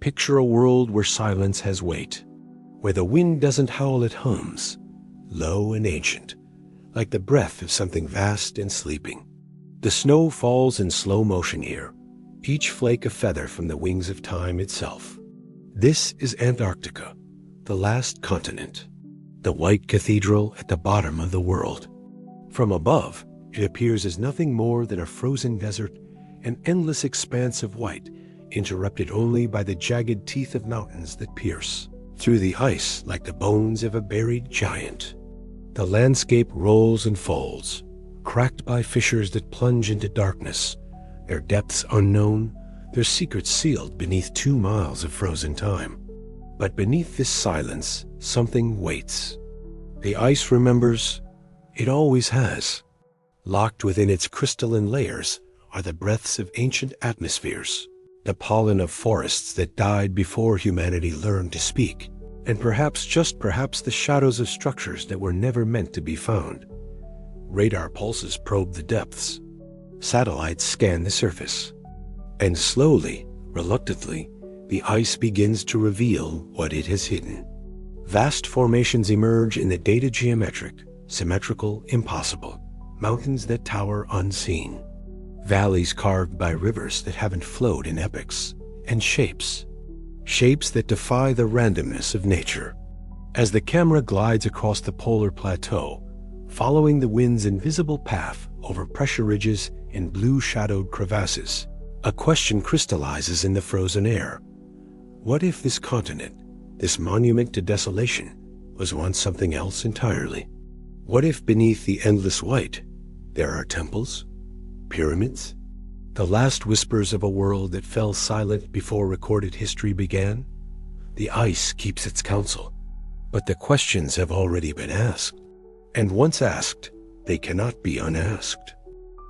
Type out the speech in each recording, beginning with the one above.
Picture a world where silence has weight, where the wind doesn't howl, it hums, low and ancient, like the breath of something vast and sleeping. The snow falls in slow motion here, each flake a feather from the wings of time itself. This is Antarctica, the last continent, the white cathedral at the bottom of the world. From above, it appears as nothing more than a frozen desert, an endless expanse of white, interrupted only by the jagged teeth of mountains that pierce through the ice like the bones of a buried giant. The landscape rolls and folds, cracked by fissures that plunge into darkness, their depths unknown, their secrets sealed beneath 2 miles of frozen time. But beneath this silence, something waits. The ice remembers. It always has. Locked within its crystalline layers are the breaths of ancient atmospheres, the pollen of forests that died before humanity learned to speak, and perhaps, just perhaps, the shadows of structures that were never meant to be found. Radar pulses probe the depths. Satellites scan the surface. And slowly, reluctantly, the ice begins to reveal what it has hidden. Vast formations emerge in the data: geometric, symmetrical, impossible. Mountains that tower unseen. Valleys carved by rivers that haven't flowed in epochs. And shapes that defy the randomness of nature. As the camera glides across the polar plateau, following the wind's invisible path over pressure ridges and blue-shadowed crevasses, a question crystallizes in the frozen air. What if this continent, this monument to desolation, was once something else entirely? What if beneath the endless white, there are temples, pyramids, the last whispers of a world that fell silent before recorded history began? The ice keeps its counsel, but the questions have already been asked. And once asked, they cannot be unasked.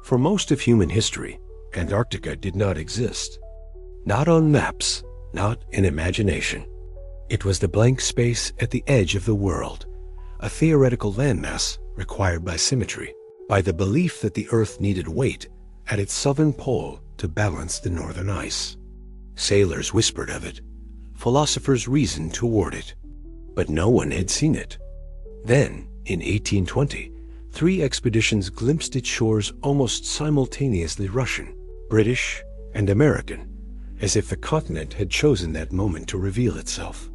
For most of human history, Antarctica did not exist. Not on maps, not in imagination. It was the blank space at the edge of the world, a theoretical landmass required by symmetry, by the belief that the Earth needed weight at its southern pole to balance the northern ice. Sailors whispered of it, philosophers reasoned toward it, but no one had seen it. Then, in 1820, 3 expeditions glimpsed its shores almost simultaneously: Russian, British, and American, as if the continent had chosen that moment to reveal itself.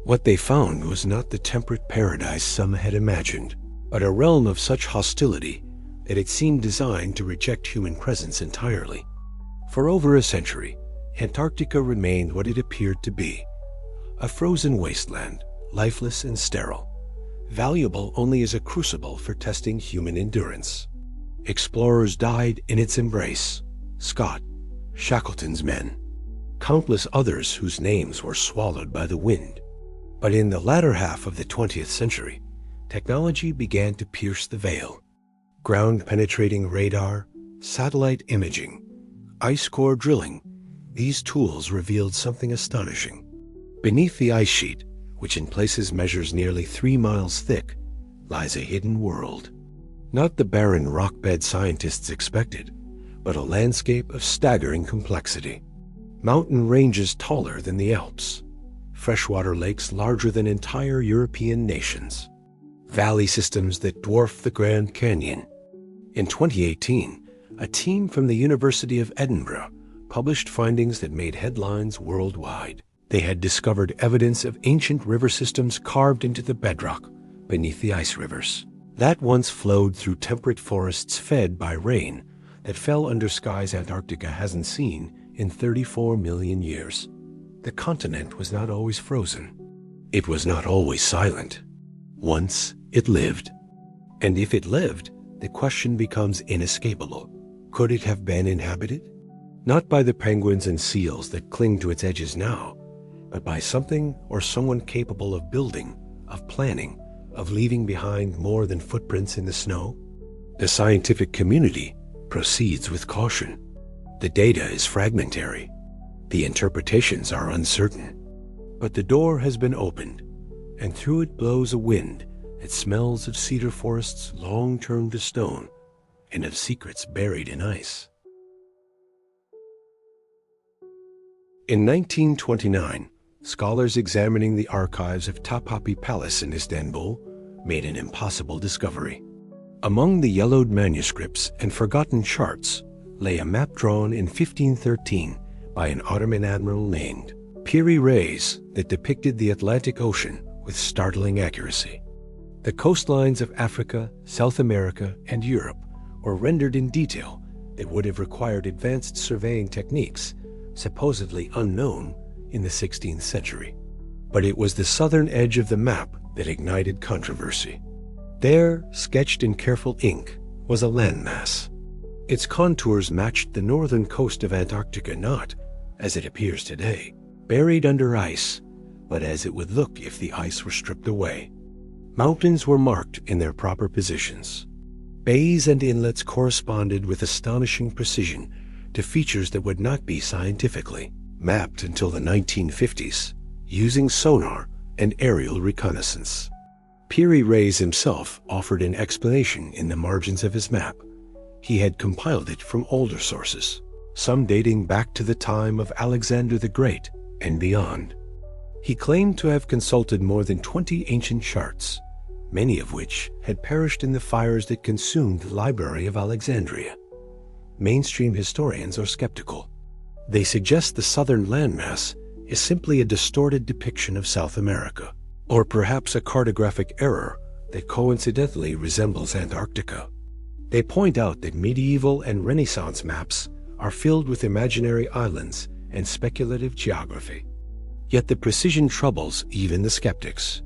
What they found was not the temperate paradise some had imagined, but a realm of such hostility that it seemed designed to reject human presence entirely. For over a century, Antarctica remained what it appeared to be: a frozen wasteland, lifeless and sterile, valuable only as a crucible for testing human endurance. Explorers died in its embrace: Scott, Shackleton's men, countless others whose names were swallowed by the wind. But in the latter half of the 20th century, technology began to pierce the veil. Ground-penetrating radar, satellite imaging, ice core drilling, these tools revealed something astonishing. Beneath the ice sheet, which in places measures nearly 3 miles thick, lies a hidden world. Not the barren rockbed scientists expected, but a landscape of staggering complexity. Mountain ranges taller than the Alps, freshwater lakes larger than entire European nations, valley systems that dwarf the Grand Canyon. In 2018, a team from the University of Edinburgh published findings that made headlines worldwide. They had discovered evidence of ancient river systems carved into the bedrock beneath the ice rivers that once flowed through temperate forests fed by rain that fell under skies Antarctica hasn't seen in 34 million years. The continent was not always frozen. It was not always silent. Once it lived. And if it lived, the question becomes inescapable. Could it have been inhabited? Not by the penguins and seals that cling to its edges now, but by something or someone capable of building, of planning, of leaving behind more than footprints in the snow. The scientific community proceeds with caution. The data is fragmentary. The interpretations are uncertain. But the door has been opened, and through it blows a wind that smells of cedar forests long turned to stone and of secrets buried in ice. In 1929, scholars examining the archives of Topkapi Palace in Istanbul made an impossible discovery. Among the yellowed manuscripts and forgotten charts lay a map drawn in 1513 by an Ottoman admiral named Piri Reis that depicted the Atlantic Ocean with startling accuracy. The coastlines of Africa, South America, and Europe were rendered in detail that would have required advanced surveying techniques, supposedly unknown in the 16th century. But it was the southern edge of the map that ignited controversy. There, sketched in careful ink, was a landmass. Its contours matched the northern coast of Antarctica, not, as it appears today, buried under ice, but as it would look if the ice were stripped away. Mountains were marked in their proper positions. Bays and inlets corresponded with astonishing precision to features that would not be scientifically mapped until the 1950s, using sonar and aerial reconnaissance. Piri Reis himself offered an explanation in the margins of his map. He had compiled it from older sources, some dating back to the time of Alexander the Great and beyond. He claimed to have consulted more than 20 ancient charts, many of which had perished in the fires that consumed the Library of Alexandria. Mainstream historians are skeptical. They suggest the southern landmass is simply a distorted depiction of South America, or perhaps a cartographic error that coincidentally resembles Antarctica. They point out that medieval and Renaissance maps are filled with imaginary islands and speculative geography. Yet the precision troubles even the skeptics.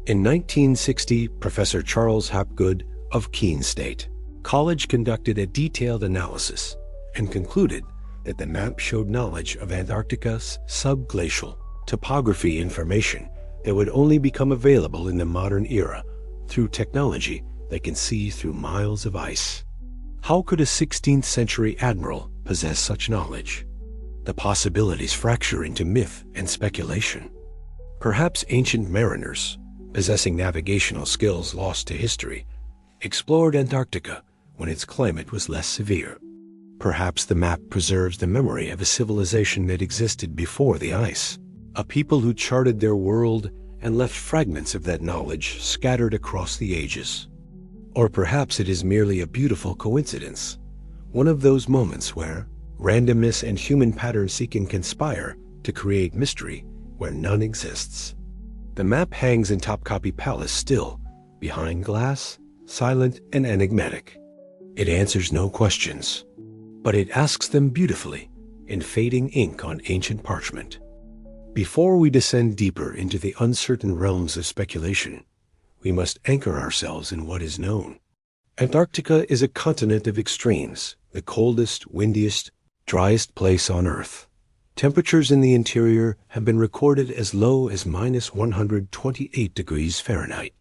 In 1960, Professor Charles Hapgood of Keene State College conducted a detailed analysis and concluded that the map showed knowledge of Antarctica's subglacial topography information that would only become available in the modern era through technology that can see through miles of ice. How could a 16th century admiral possess such knowledge? The possibilities fracture into myth and speculation. Perhaps ancient mariners, possessing navigational skills lost to history, explored Antarctica when its climate was less severe. Perhaps the map preserves the memory of a civilization that existed before the ice, a people who charted their world and left fragments of that knowledge scattered across the ages. Or perhaps it is merely a beautiful coincidence, one of those moments where randomness and human pattern seeking conspire to create mystery where none exists. The map hangs in Topkapi Palace still, behind glass, silent and enigmatic. It answers no questions, but it asks them beautifully in fading ink on ancient parchment. Before we descend deeper into the uncertain realms of speculation, we must anchor ourselves in what is known. Antarctica is a continent of extremes, the coldest, windiest, driest place on Earth. Temperatures in the interior have been recorded as low as -128 degrees Fahrenheit.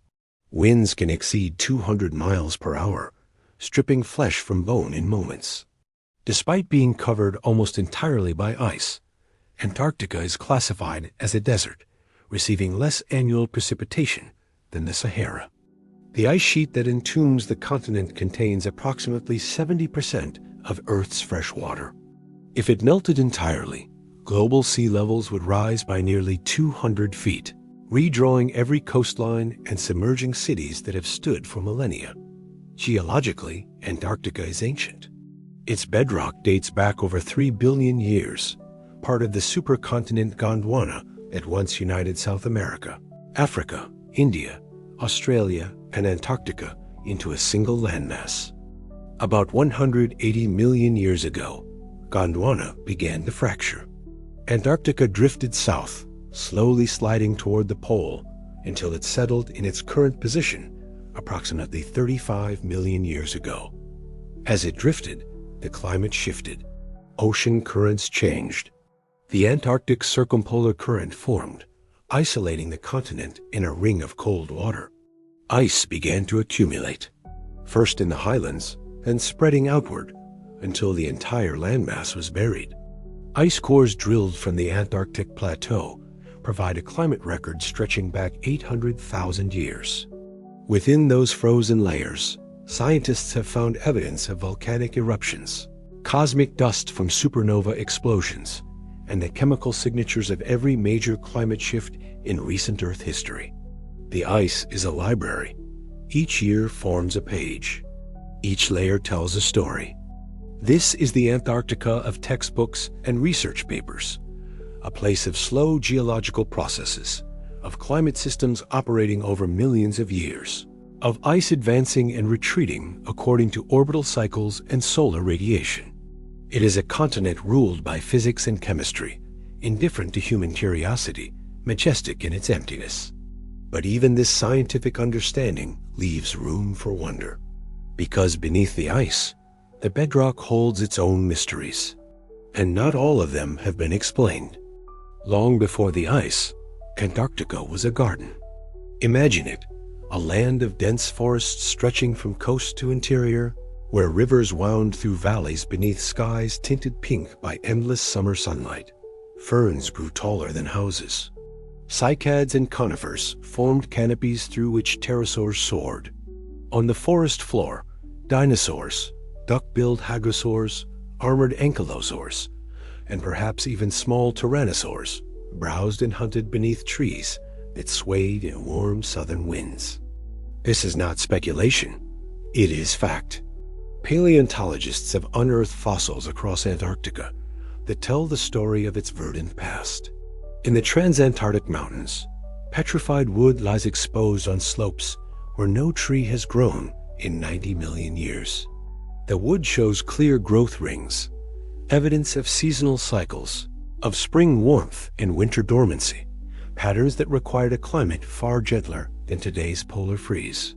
Winds can exceed 200 miles per hour, stripping flesh from bone in moments. Despite being covered almost entirely by ice, Antarctica is classified as a desert, receiving less annual precipitation than the Sahara. The ice sheet that entombs the continent contains approximately 70% of Earth's fresh water. If it melted entirely, global sea levels would rise by nearly 200 feet, redrawing every coastline and submerging cities that have stood for millennia. Geologically, Antarctica is ancient. Its bedrock dates back over 3 billion years, part of the supercontinent Gondwana that once united South America, Africa, India, Australia, and Antarctica into a single landmass. About 180 million years ago, Gondwana began to fracture. Antarctica drifted south, slowly sliding toward the pole until it settled in its current position approximately 35 million years ago. As it drifted, the climate shifted. Ocean currents changed. The Antarctic circumpolar current formed, isolating the continent in a ring of cold water. Ice began to accumulate, first in the highlands, then spreading outward until the entire landmass was buried. Ice cores drilled from the Antarctic plateau provide a climate record stretching back 800,000 years. Within those frozen layers, scientists have found evidence of volcanic eruptions, cosmic dust from supernova explosions, and the chemical signatures of every major climate shift in recent Earth history. The ice is a library. Each year forms a page. Each layer tells a story. This is the Antarctica of textbooks and research papers, a place of slow geological processes, of climate systems operating over millions of years, of ice advancing and retreating according to orbital cycles and solar radiation. It is a continent ruled by physics and chemistry, indifferent to human curiosity, majestic in its emptiness. But even this scientific understanding leaves room for wonder, because beneath the ice, the bedrock holds its own mysteries, and not all of them have been explained. Long before the ice, Antarctica was a garden. Imagine it, a land of dense forests stretching from coast to interior, where rivers wound through valleys beneath skies tinted pink by endless summer sunlight. Ferns grew taller than houses. Cycads and conifers formed canopies through which pterosaurs soared. On the forest floor, dinosaurs, duck-billed hagosaurs, armored ankylosaurs, and perhaps even small tyrannosaurs browsed and hunted beneath trees that swayed in warm southern winds. This is not speculation. It is fact. Paleontologists have unearthed fossils across Antarctica that tell the story of its verdant past. In the transantarctic mountains, petrified wood lies exposed on slopes where no tree has grown in 90 million years. The wood shows clear growth rings, evidence of seasonal cycles, of spring warmth and winter dormancy, patterns that required a climate far gentler than today's polar freeze.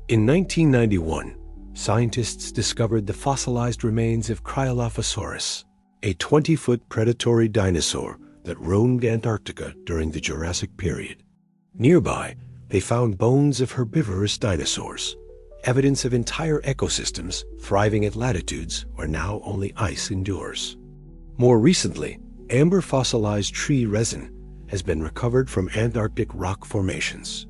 In 1991, scientists discovered the fossilized remains of Cryolophosaurus, a 20-foot predatory dinosaur that roamed Antarctica during the Jurassic period. Nearby, they found bones of herbivorous dinosaurs, evidence of entire ecosystems thriving at latitudes where now only ice endures. More recently, amber fossilized tree resin has been recovered from Antarctic rock formations.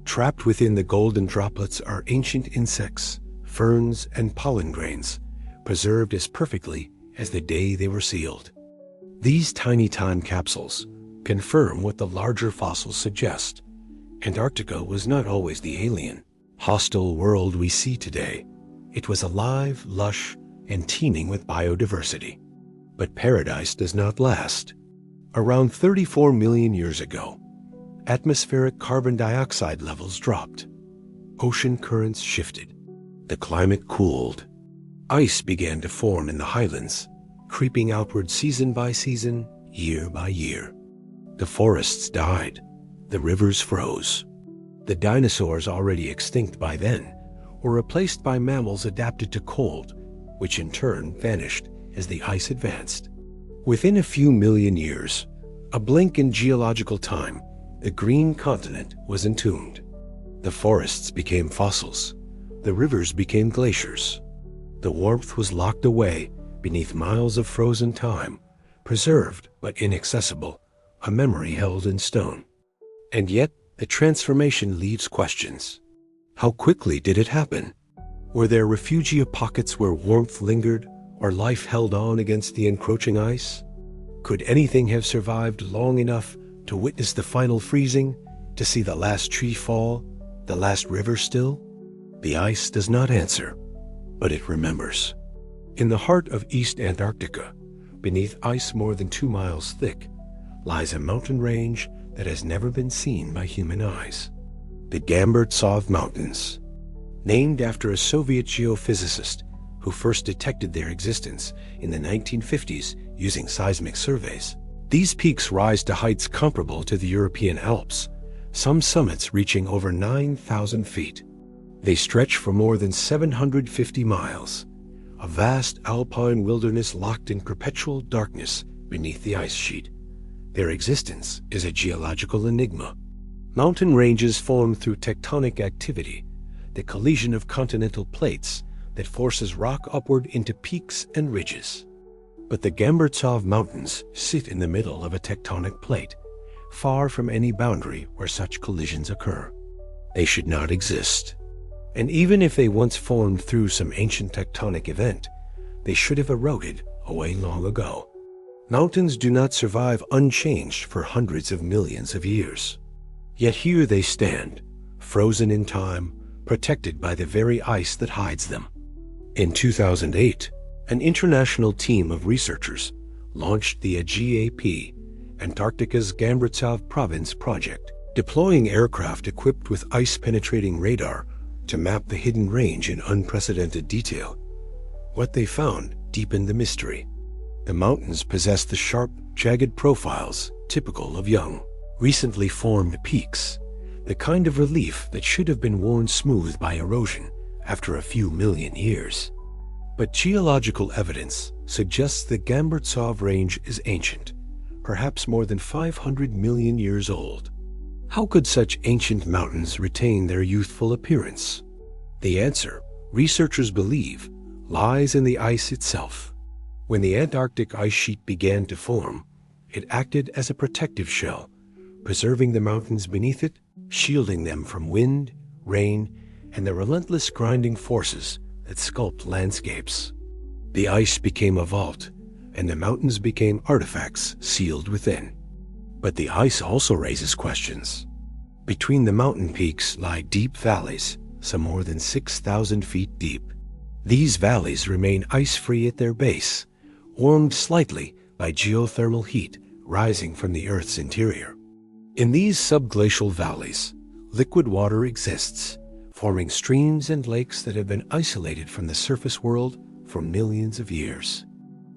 Trapped within the golden droplets are ancient insects, ferns, and pollen grains, preserved as perfectly as the day they were sealed. These tiny time capsules confirm what the larger fossils suggest. Antarctica was not always the alien, hostile world we see today. It was alive, lush, and teeming with biodiversity. But paradise does not last. Around 34 million years ago, atmospheric carbon dioxide levels dropped. Ocean currents shifted. The climate cooled. Ice began to form in the highlands, creeping outward season by season, year by year. The forests died. The rivers froze. The dinosaurs, already extinct by then, were replaced by mammals adapted to cold, which in turn vanished as the ice advanced. Within a few million years, a blink in geological time, the green continent was entombed. The forests became fossils. The rivers became glaciers. The warmth was locked away beneath miles of frozen time, preserved but inaccessible, a memory held in stone. And yet, the transformation leaves questions. How quickly did it happen? Were there refugia pockets where warmth lingered, or life held on against the encroaching ice? Could anything have survived long enough to witness the final freezing, to see the last tree fall, the last river still? The ice does not answer, but it remembers. In the heart of East Antarctica, beneath ice more than 2 miles thick, lies a mountain range that has never been seen by human eyes. The Gamburtsov Mountains. Named after a Soviet geophysicist who first detected their existence in the 1950s using seismic surveys, these peaks rise to heights comparable to the European Alps, some summits reaching over 9,000 feet. They stretch for more than 750 miles, a vast alpine wilderness locked in perpetual darkness beneath the ice sheet. Their existence is a geological enigma. Mountain ranges form through tectonic activity, the collision of continental plates that forces rock upward into peaks and ridges. But the Gamburtsov Mountains sit in the middle of a tectonic plate, far from any boundary where such collisions occur. They should not exist. And even if they once formed through some ancient tectonic event, they should have eroded away long ago. Mountains do not survive unchanged for hundreds of millions of years. Yet here they stand, frozen in time, protected by the very ice that hides them. In 2008, an international team of researchers launched the AGAP, Antarctica's Gamburtsov Province project, deploying aircraft equipped with ice-penetrating radar to map the hidden range in unprecedented detail. What they found deepened the mystery. The mountains possess the sharp, jagged profiles typical of young, recently formed peaks, the kind of relief that should have been worn smooth by erosion after a few million years. But geological evidence suggests the Gamburtsov Range is ancient, perhaps more than 500 million years old. How could such ancient mountains retain their youthful appearance? The answer, researchers believe, lies in the ice itself. When the Antarctic ice sheet began to form, it acted as a protective shell, preserving the mountains beneath it, shielding them from wind, rain, and the relentless grinding forces that sculpt landscapes. The ice became a vault, and the mountains became artifacts sealed within. But the ice also raises questions. Between the mountain peaks lie deep valleys, some more than 6,000 feet deep. These valleys remain ice-free at their base, warmed slightly by geothermal heat rising from the Earth's interior. In these subglacial valleys, liquid water exists, forming streams and lakes that have been isolated from the surface world for millions of years.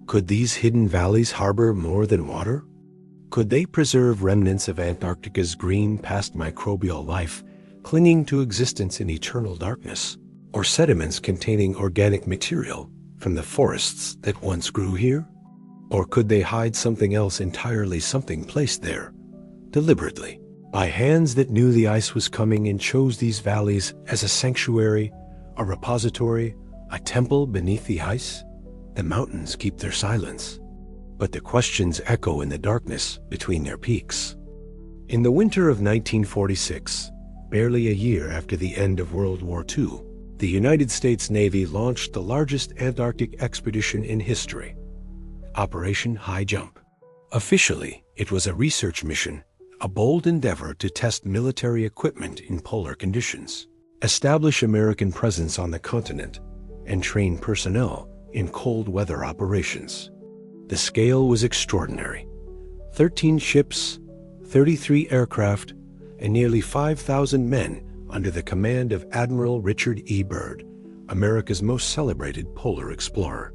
Could these hidden valleys harbor more than water? Could they preserve remnants of Antarctica's green past microbial life, clinging to existence in eternal darkness, or sediments containing organic material from the forests that once grew here? Or could they hide something else entirely, something placed there, deliberately, by hands that knew the ice was coming and chose these valleys as a sanctuary, a repository, a temple beneath the ice? The mountains keep their silence, but the questions echo in the darkness between their peaks. In the winter of 1946, barely a year after the end of World War II, the United States Navy launched the largest Antarctic expedition in history, Operation High Jump. Officially, it was a research mission, a bold endeavor to test military equipment in polar conditions, establish American presence on the continent, and train personnel in cold weather operations. The scale was extraordinary. 13 ships, 33 aircraft, and nearly 5,000 men under the command of Admiral Richard E. Byrd, America's most celebrated polar explorer.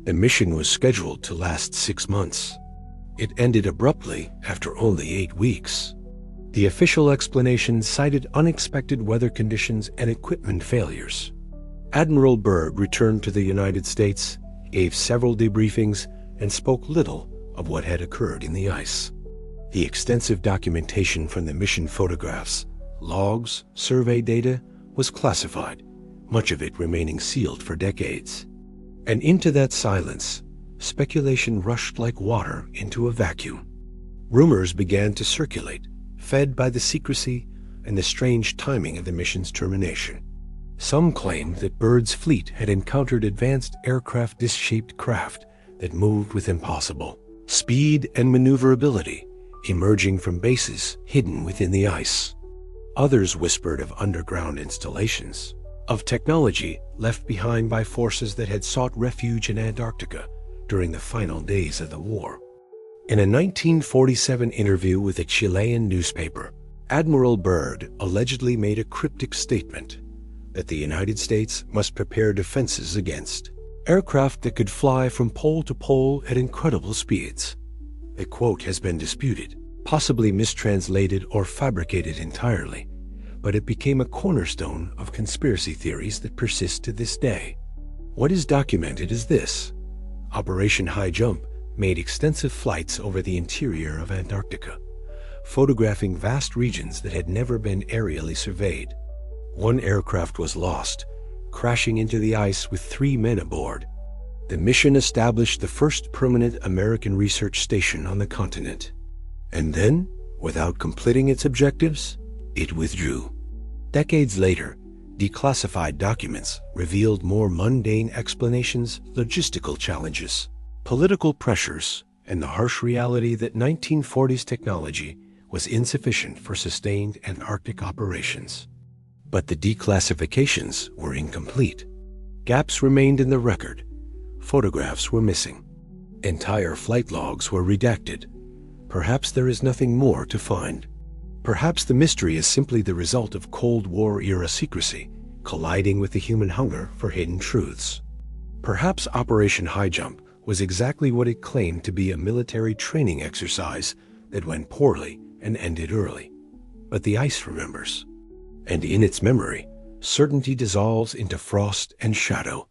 The mission was scheduled to last 6 months. It ended abruptly after only 8 weeks. The official explanation cited unexpected weather conditions and equipment failures. Admiral Byrd returned to the United States, gave several debriefings, and spoke little of what had occurred in the ice. The extensive documentation from the mission photographs, logs, survey data was classified, much of it remaining sealed for decades. And into that silence, speculation rushed like water into a vacuum. Rumors began to circulate, fed by the secrecy and the strange timing of the mission's termination. Some claimed that Byrd's fleet had encountered advanced aircraft disc-shaped craft that moved with impossible speed and maneuverability, emerging from bases hidden within the ice. Others whispered of underground installations, of technology left behind by forces that had sought refuge in Antarctica during the final days of the war. In a 1947 interview with a Chilean newspaper, Admiral Byrd allegedly made a cryptic statement that the United States must prepare defenses against aircraft that could fly from pole to pole at incredible speeds. The quote has been disputed, possibly mistranslated or fabricated entirely, but it became a cornerstone of conspiracy theories that persist to this day. What is documented is this: Operation High Jump made extensive flights over the interior of Antarctica, photographing vast regions that had never been aerially surveyed. One aircraft was lost, crashing into the ice with 3 men aboard. The mission established the first permanent American research station on the continent. And then, without completing its objectives, it withdrew. Decades later, declassified documents revealed more mundane explanations, logistical challenges, political pressures, and the harsh reality that 1940s technology was insufficient for sustained Antarctic operations. But the declassifications were incomplete. Gaps remained in the record. Photographs were missing. Entire flight logs were redacted. Perhaps there is nothing more to find. Perhaps the mystery is simply the result of Cold War-era secrecy, colliding with the human hunger for hidden truths. Perhaps Operation High Jump was exactly what it claimed to be, a military training exercise that went poorly and ended early. But the ice remembers. And in its memory, certainty dissolves into frost and shadow.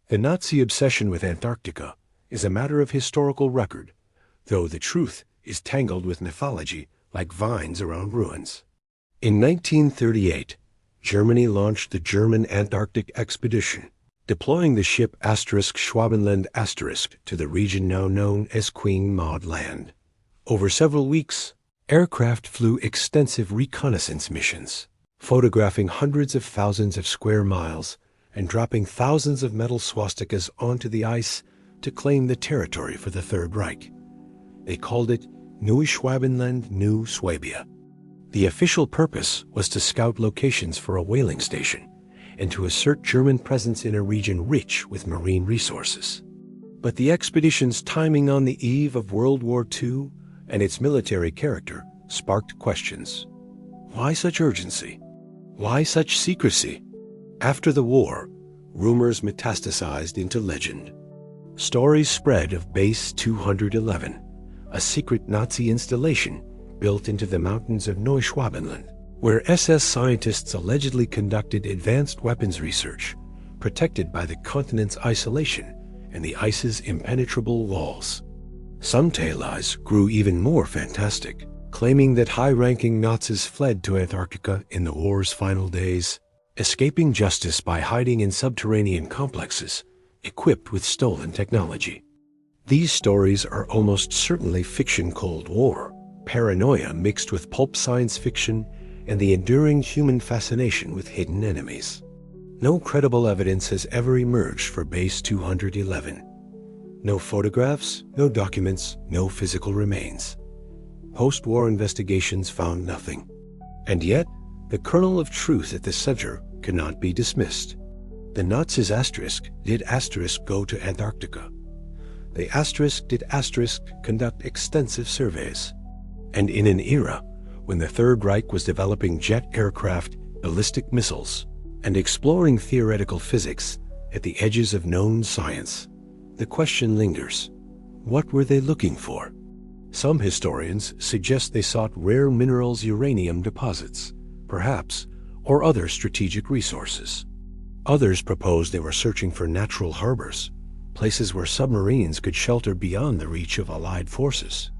The Nazi obsession with Antarctica is a matter of historical record, though the truth is tangled with mythology like vines around ruins. In 1938, Germany launched the German Antarctic Expedition, deploying the ship *Schwabenland* to the region now known as Queen Maud Land. Over several weeks, aircraft flew extensive reconnaissance missions, photographing hundreds of thousands of square miles and dropping thousands of metal swastikas onto the ice to claim the territory for the Third Reich. They called it Neues Schwabenland, New Swabia. The official purpose was to scout locations for a whaling station and to assert German presence in a region rich with marine resources. But the expedition's timing on the eve of World War II and its military character sparked questions. Why such urgency? Why such secrecy? After the war, rumors metastasized into legend. Stories spread of Base 211, a secret Nazi installation built into the mountains of Neuschwabenland, where SS scientists allegedly conducted advanced weapons research, protected by the continent's isolation and the ice's impenetrable walls. Some tale-lies grew even more fantastic, claiming that high-ranking Nazis fled to Antarctica in the war's final days, escaping justice by hiding in subterranean complexes equipped with stolen technology. These stories are almost certainly fiction Cold War, paranoia mixed with pulp science fiction, and the enduring human fascination with hidden enemies. No credible evidence has ever emerged for Base 211. No photographs, no documents, no physical remains. Post-war investigations found nothing. And yet, the kernel of truth at the center cannot be dismissed. The Nazis did go to Antarctica. They did conduct extensive surveys. And in an era when the Third Reich was developing jet aircraft, ballistic missiles, and exploring theoretical physics at the edges of known science, the question lingers. What were they looking for? Some historians suggest they sought rare minerals, uranium deposits, perhaps, or other strategic resources. Others propose they were searching for natural harbors, places where submarines could shelter beyond the reach of Allied forces.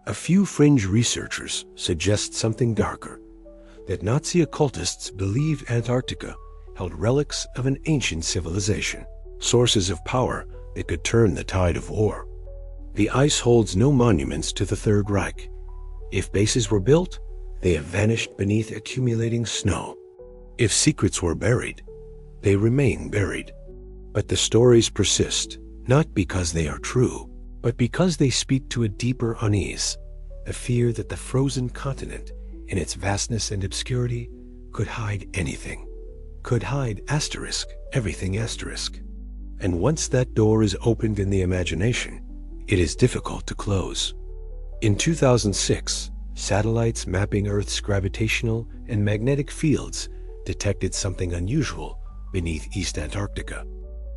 A few fringe researchers suggest something darker, that Nazi occultists believed Antarctica held relics of an ancient civilization, sources of power that could turn the tide of war. The ice holds no monuments to the Third Reich. If bases were built, they have vanished beneath accumulating snow. If secrets were buried, they remain buried. But the stories persist, not because they are true, but because they speak to a deeper unease, a fear that the frozen continent, in its vastness and obscurity, could hide anything, could hide everything. And once that door is opened in the imagination, it is difficult to close. In 2006, satellites mapping Earth's gravitational and magnetic fields detected something unusual beneath East Antarctica.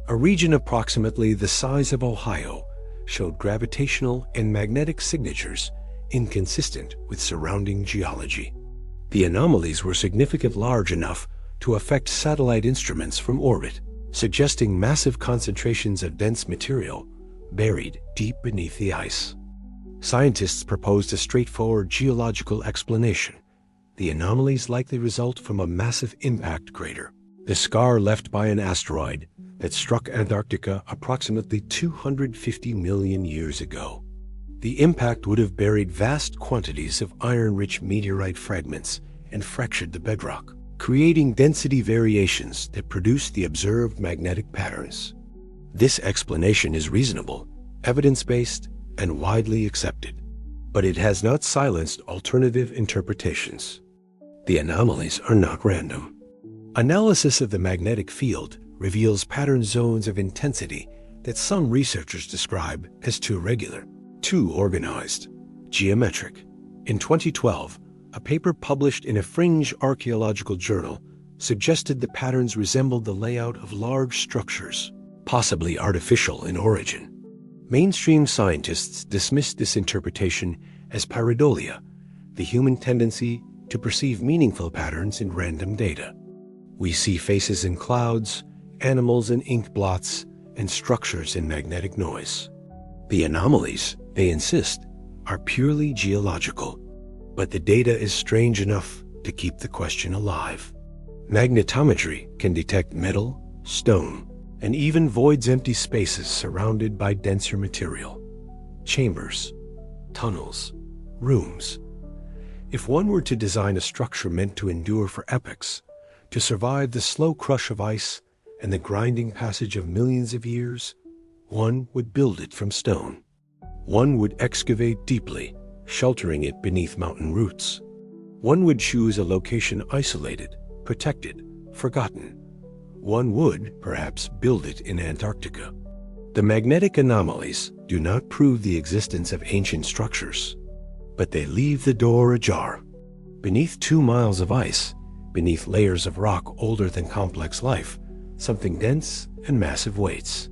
A region approximately the size of Ohio showed gravitational and magnetic signatures inconsistent with surrounding geology. The anomalies were significantly large enough to affect satellite instruments from orbit, suggesting massive concentrations of dense material buried deep beneath the ice. Scientists proposed a straightforward geological explanation. The anomalies likely result from a massive impact crater, the scar left by an asteroid that struck Antarctica approximately 250 million years ago. The impact would have buried vast quantities of iron-rich meteorite fragments and fractured the bedrock, creating density variations that produce the observed magnetic patterns. This explanation is reasonable, evidence-based, and widely accepted. But it has not silenced alternative interpretations. The anomalies are not random. Analysis of the magnetic field reveals pattern zones of intensity that some researchers describe as too regular, too organized, geometric. In 2012, a paper published in a fringe archaeological journal suggested the patterns resembled the layout of large structures, possibly artificial in origin. Mainstream scientists dismissed this interpretation as pareidolia, the human tendency to perceive meaningful patterns in random data. We see faces in clouds, animals in ink blots, and structures in magnetic noise. The anomalies, they insist, are purely geological, but the data is strange enough to keep the question alive. Magnetometry can detect metal, stone, and even voids empty spaces surrounded by denser material. Chambers, tunnels, rooms. If one were to design a structure meant to endure for epochs, to survive the slow crush of ice and the grinding passage of millions of years, one would build it from stone. One would excavate deeply, sheltering it beneath mountain roots. One would choose a location isolated, protected, forgotten. One would, perhaps, build it in Antarctica. The magnetic anomalies do not prove the existence of ancient structures, but they leave the door ajar. Beneath 2 miles of ice, beneath layers of rock older than complex life, something dense and massive waits.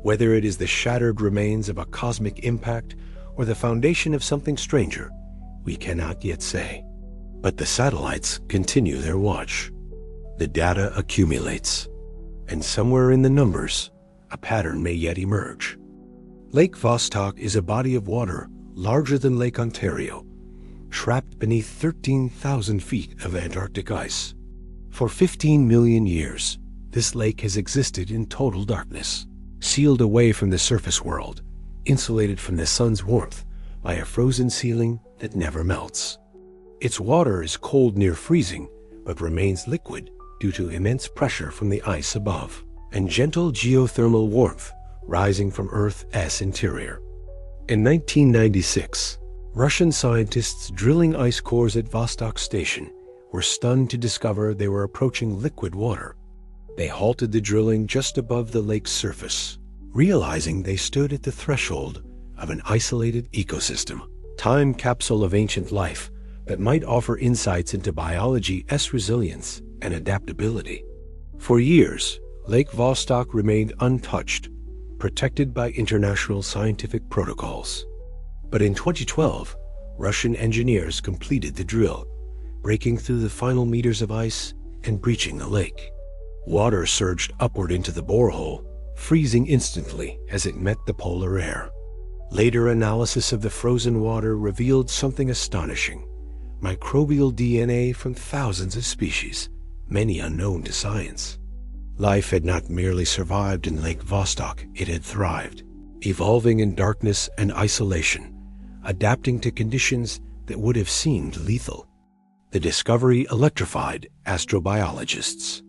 Whether it is the shattered remains of a cosmic impact or the foundation of something stranger, we cannot yet say. But the satellites continue their watch. The data accumulates, and somewhere in the numbers, a pattern may yet emerge. Lake Vostok is a body of water larger than Lake Ontario, trapped beneath 13,000 feet of Antarctic ice. For 15 million years, this lake has existed in total darkness, sealed away from the surface world, insulated from the sun's warmth by a frozen ceiling that never melts. Its water is cold near freezing, but remains liquid due to immense pressure from the ice above, and gentle geothermal warmth rising from Earth's interior. In 1996, Russian scientists drilling ice cores at Vostok Station were stunned to discover they were approaching liquid water. They halted the drilling just above the lake's surface, realizing they stood at the threshold of an isolated ecosystem, time capsule of ancient life that might offer insights into biology's resilience and adaptability. For years, Lake Vostok remained untouched, protected by international scientific protocols. But in 2012, Russian engineers completed the drill, breaking through the final meters of ice and breaching the lake. Water surged upward into the borehole, freezing instantly as it met the polar air. Later analysis of the frozen water revealed something astonishing: microbial DNA from thousands of species, many unknown to science. Life had not merely survived in Lake Vostok, it had thrived, evolving in darkness and isolation, adapting to conditions that would have seemed lethal. The discovery electrified astrobiologists.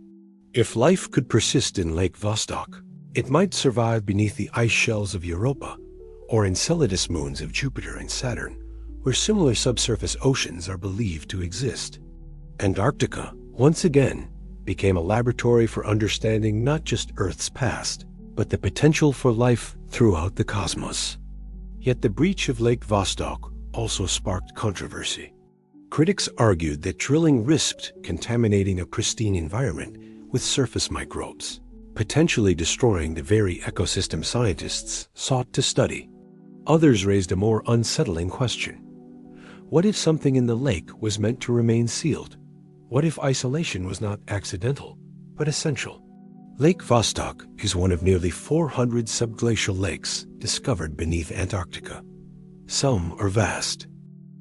If life could persist in Lake Vostok, it might survive beneath the ice shells of Europa, or Enceladus moons of Jupiter and Saturn, where similar subsurface oceans are believed to exist. Antarctica, once again, became a laboratory for understanding not just Earth's past, but the potential for life throughout the cosmos. Yet the breach of Lake Vostok also sparked controversy. Critics argued that drilling risked contaminating a pristine environment with surface microbes, potentially destroying the very ecosystem scientists sought to study. Others raised a more unsettling question. What if something in the lake was meant to remain sealed? What if isolation was not accidental, but essential? Lake Vostok is one of nearly 400 subglacial lakes discovered beneath Antarctica. Some are vast.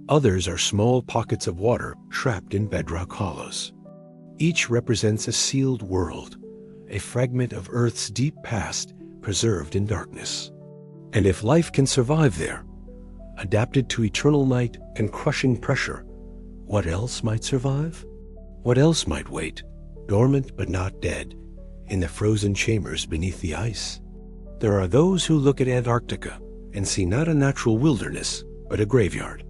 Others are small pockets of water trapped in bedrock hollows. Each represents a sealed world, a fragment of Earth's deep past preserved in darkness. And if life can survive there, adapted to eternal night and crushing pressure, what else might survive? What else might wait, dormant but not dead, in the frozen chambers beneath the ice? There are those who look at Antarctica and see not a natural wilderness, but a graveyard.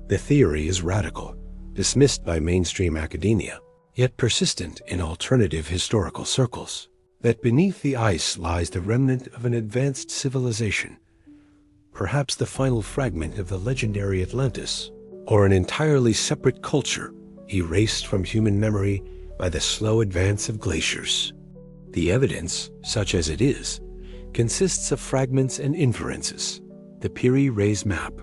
The theory is radical, dismissed by mainstream academia, yet persistent in alternative historical circles, that beneath the ice lies the remnant of an advanced civilization, perhaps the final fragment of the legendary Atlantis, or an entirely separate culture erased from human memory by the slow advance of glaciers. The evidence, such as it is, consists of fragments and inferences, the Piri-Reis map,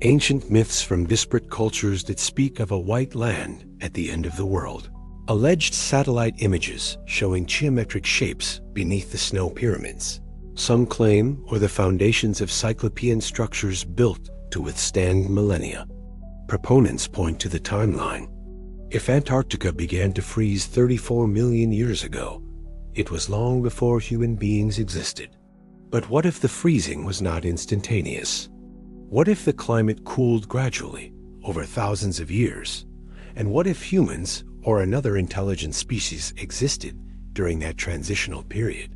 ancient myths from disparate cultures that speak of a white land at the end of the world, alleged satellite images showing geometric shapes beneath the snow pyramids, some claim, or the foundations of cyclopean structures built to withstand millennia. Proponents point to the timeline. If Antarctica began to freeze 34 million years ago, it was long before human beings existed. But what if the freezing was not instantaneous? What if the climate cooled gradually over thousands of years? And what if humans or another intelligent species existed during that transitional period?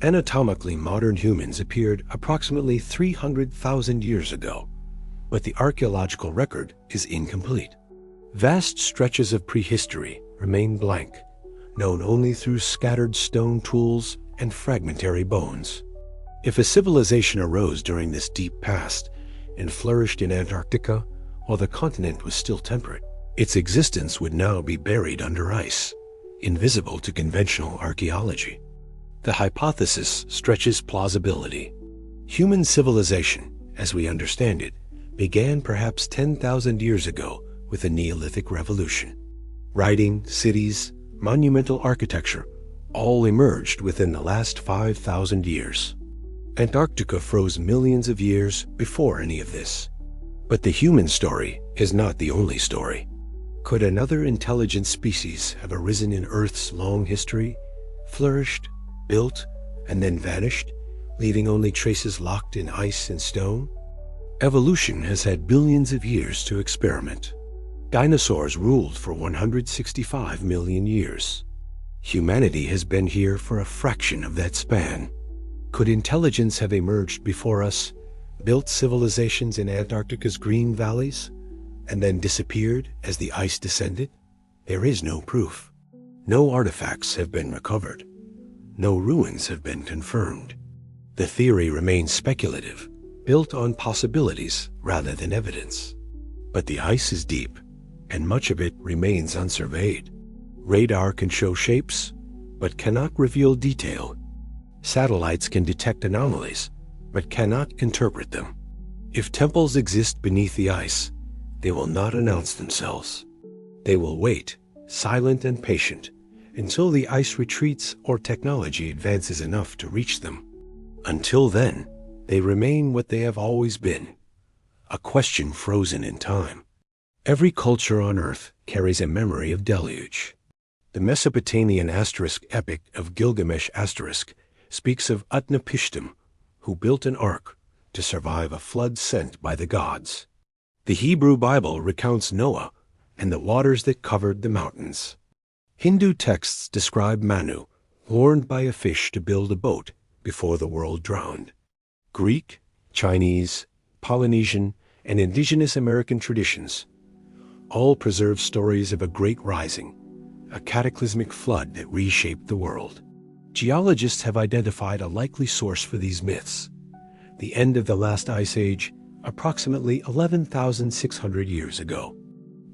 Anatomically, modern humans appeared approximately 300,000 years ago, but the archaeological record is incomplete. Vast stretches of prehistory remain blank, known only through scattered stone tools and fragmentary bones. If a civilization arose during this deep past and flourished in Antarctica while the continent was still temperate, its existence would now be buried under ice, invisible to conventional archaeology. The hypothesis stretches plausibility. Human civilization, as we understand it, began perhaps 10,000 years ago with the Neolithic Revolution. Writing, cities, monumental architecture all emerged within the last 5,000 years. Antarctica froze millions of years before any of this. But the human story is not the only story. Could another intelligent species have arisen in Earth's long history, flourished, built, and then vanished, leaving only traces locked in ice and stone? Evolution has had billions of years to experiment. Dinosaurs ruled for 165 million years. Humanity has been here for a fraction of that span. Could intelligence have emerged before us, built civilizations in Antarctica's green valleys, and then disappeared as the ice descended? There is no proof. No artifacts have been recovered. No ruins have been confirmed. The theory remains speculative, built on possibilities rather than evidence. But the ice is deep, and much of it remains unsurveyed. Radar can show shapes, but cannot reveal detail. Satellites can detect anomalies, but cannot interpret them. If temples exist beneath the ice, they will not announce themselves. They will wait, silent and patient, until the ice retreats or technology advances enough to reach them. Until then, they remain what they have always been, a question frozen in time. Every culture on Earth carries a memory of deluge. The Mesopotamian epic of Gilgamesh speaks of Utnapishtim, who built an ark to survive a flood sent by the gods. The Hebrew Bible recounts Noah and the waters that covered the mountains. Hindu texts describe Manu, warned by a fish to build a boat before the world drowned. Greek, Chinese, Polynesian, and indigenous American traditions all preserve stories of a great rising, a cataclysmic flood that reshaped the world. Geologists have identified a likely source for these myths: the end of the last ice age, approximately 11,600 years ago.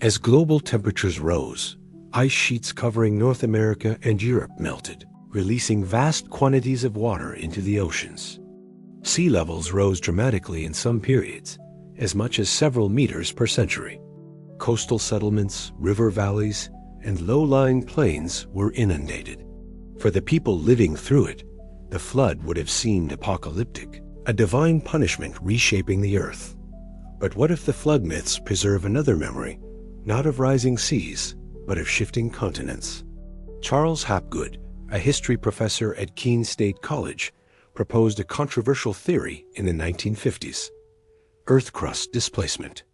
As global temperatures rose, ice sheets covering North America and Europe melted, releasing vast quantities of water into the oceans. Sea levels rose dramatically in some periods, as much as several meters per century. Coastal settlements, river valleys, and low-lying plains were inundated. For the people living through it, the flood would have seemed apocalyptic, a divine punishment reshaping the earth. But what if the flood myths preserve another memory, not of rising seas, but of shifting continents? Charles Hapgood, a history professor at Keene State College, proposed a controversial theory in the 1950s: Earth crust displacement.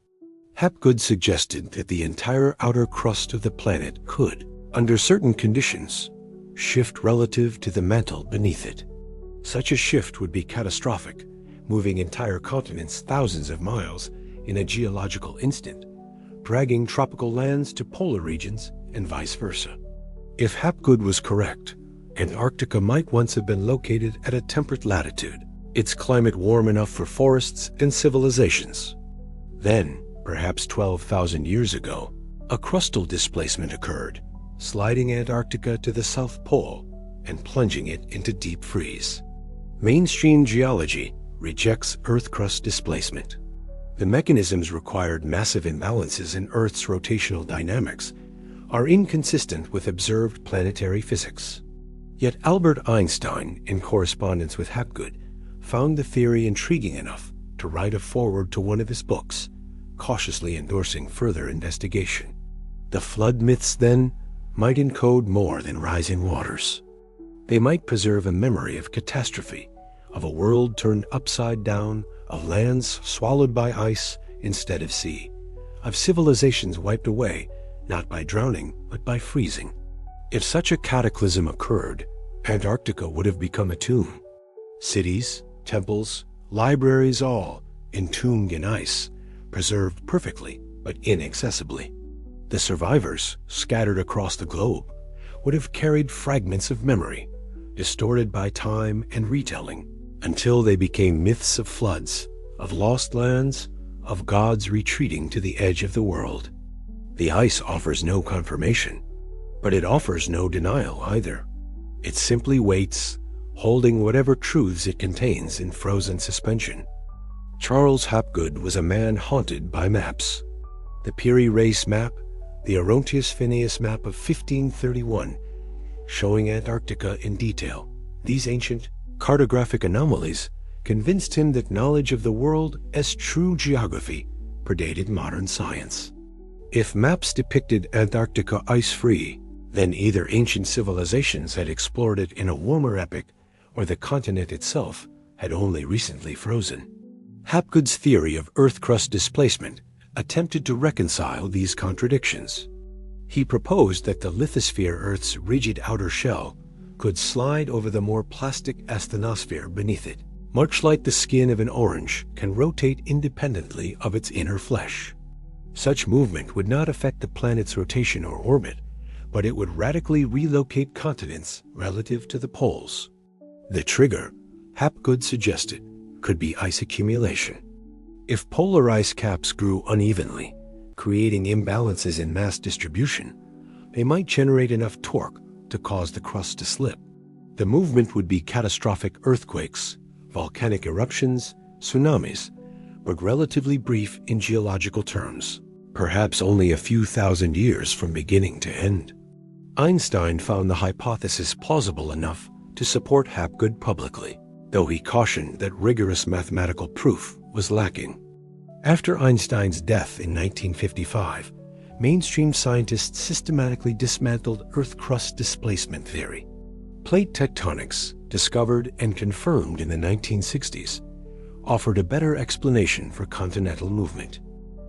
Hapgood suggested that the entire outer crust of the planet could, under certain conditions, shift relative to the mantle beneath it. Such a shift would be catastrophic, moving entire continents thousands of miles in a geological instant, dragging tropical lands to polar regions and vice versa. If Hapgood was correct, Antarctica might once have been located at a temperate latitude, its climate warm enough for forests and civilizations. Then, perhaps 12,000 years ago, a crustal displacement occurred, sliding Antarctica to the South Pole and plunging it into deep freeze. Mainstream geology rejects Earth crust displacement. The mechanisms required massive imbalances in Earth's rotational dynamics are inconsistent with observed planetary physics. Yet Albert Einstein, in correspondence with Hapgood, found the theory intriguing enough to write a foreword to one of his books, cautiously endorsing further investigation. The flood myths, then, might encode more than rising waters. They might preserve a memory of catastrophe, of a world turned upside down, of lands swallowed by ice instead of sea, of civilizations wiped away, not by drowning, but by freezing. If such a cataclysm occurred, Antarctica would have become a tomb. Cities, temples, libraries, all entombed in ice, preserved perfectly but inaccessibly. The survivors, scattered across the globe, would have carried fragments of memory, distorted by time and retelling, until they became myths of floods, of lost lands, of gods retreating to the edge of the world. The ice offers no confirmation, but it offers no denial either. It simply waits, holding whatever truths it contains in frozen suspension. Charles Hapgood was a man haunted by maps. The Peary Race map, the Orontius Phineas map of 1531, showing Antarctica in detail. These ancient cartographic anomalies convinced him that knowledge of the world as true geography predated modern science. If maps depicted Antarctica ice-free, then either ancient civilizations had explored it in a warmer epoch, or the continent itself had only recently frozen. Hapgood's theory of Earth crust displacement attempted to reconcile these contradictions. He proposed that the lithosphere, Earth's rigid outer shell, could slide over the more plastic asthenosphere beneath it, much like the skin of an orange can rotate independently of its inner flesh. Such movement would not affect the planet's rotation or orbit, but it would radically relocate continents relative to the poles. The trigger, Hapgood suggested, could be ice accumulation. If polar ice caps grew unevenly, creating imbalances in mass distribution, they might generate enough torque to cause the crust to slip. The movement would be catastrophic earthquakes, volcanic eruptions, tsunamis, but relatively brief in geological terms, perhaps only a few thousand years from beginning to end. Einstein found the hypothesis plausible enough to support Hapgood publicly, though he cautioned that rigorous mathematical proof was lacking. After Einstein's death in 1955, mainstream scientists systematically dismantled Earth crust displacement theory. Plate tectonics, discovered and confirmed in the 1960s, offered a better explanation for continental movement.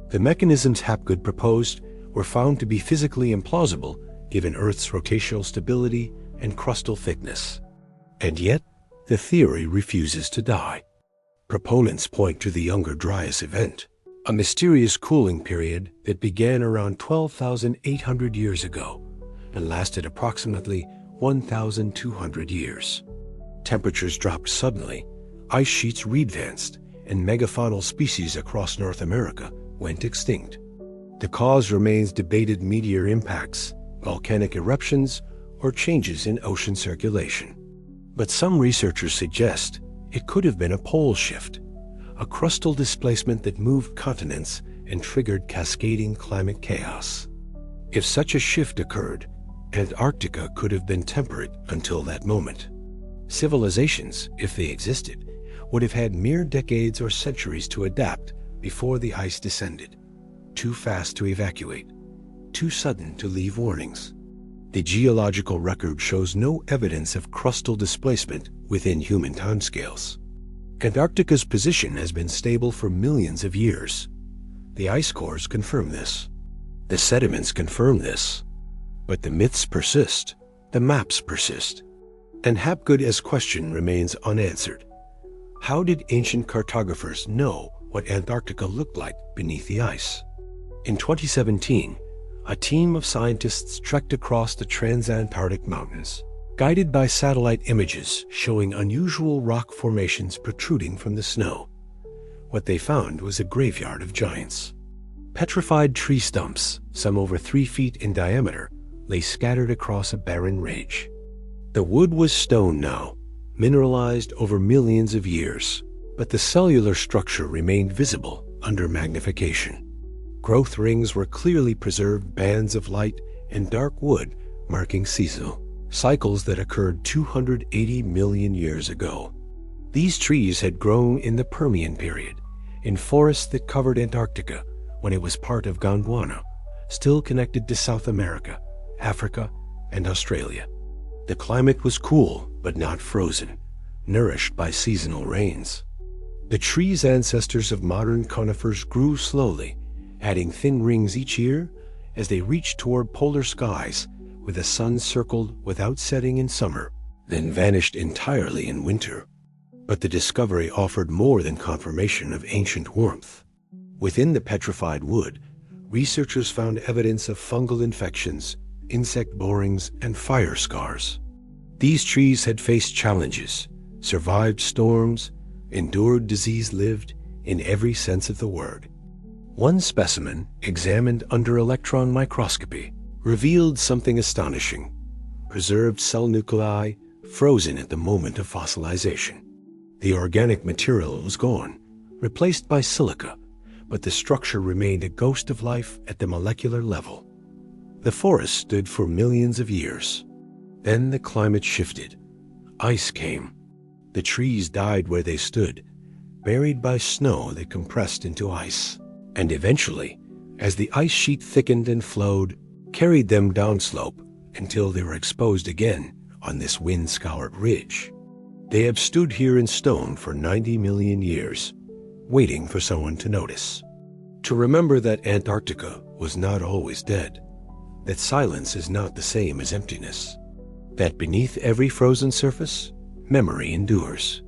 The mechanisms Hapgood proposed were found to be physically implausible given Earth's rotational stability and crustal thickness. And yet, the theory refuses to die. Proponents point to the Younger Dryas event, a mysterious cooling period that began around 12,800 years ago and lasted approximately 1,200 years. Temperatures dropped suddenly, ice sheets re-advanced, and megafaunal species across North America went extinct. The cause remains debated: meteor impacts, volcanic eruptions, or changes in ocean circulation. But some researchers suggest it could have been a pole shift, a crustal displacement that moved continents and triggered cascading climate chaos. If such a shift occurred, Antarctica could have been temperate until that moment. Civilizations, if they existed, would have had mere decades or centuries to adapt before the ice descended. Too fast to evacuate, too sudden to leave warnings. The geological record shows no evidence of crustal displacement within human timescales. Antarctica's position has been stable for millions of years. The ice cores confirm this. The sediments confirm this. But the myths persist, the maps persist, and Hapgood's question remains unanswered. How did ancient cartographers know what Antarctica looked like beneath the ice? In 2017, a team of scientists trekked across the Transantarctic Mountains, guided by satellite images showing unusual rock formations protruding from the snow. What they found was a graveyard of giants. Petrified tree stumps, some over 3 feet in diameter, lay scattered across a barren ridge. The wood was stone now, mineralized over millions of years, but the cellular structure remained visible under magnification. Growth rings were clearly preserved bands of light and dark wood marking seasonal cycles that occurred 280 million years ago. These trees had grown in the Permian period, in forests that covered Antarctica when it was part of Gondwana, still connected to South America, Africa, and Australia. The climate was cool but not frozen, nourished by seasonal rains. The trees' ancestors of modern conifers grew slowly, adding thin rings each year as they reached toward polar skies with the sun circled without setting in summer, then vanished entirely in winter. But the discovery offered more than confirmation of ancient warmth. Within the petrified wood, researchers found evidence of fungal infections, insect borings, and fire scars. These trees had faced challenges, survived storms, endured disease, lived in every sense of the word. One specimen, examined under electron microscopy, revealed something astonishing: preserved cell nuclei frozen at the moment of fossilization. The organic material was gone, replaced by silica, but the structure remained a ghost of life at the molecular level. The forest stood for millions of years. Then the climate shifted. Ice came. The trees died where they stood, buried by snow that compressed into ice. And eventually, as the ice sheet thickened and flowed, carried them downslope until they were exposed again on this wind-scoured ridge. They have stood here in stone for 90 million years, waiting for someone to notice. To remember that Antarctica was not always dead, that silence is not the same as emptiness, that beneath every frozen surface, memory endures.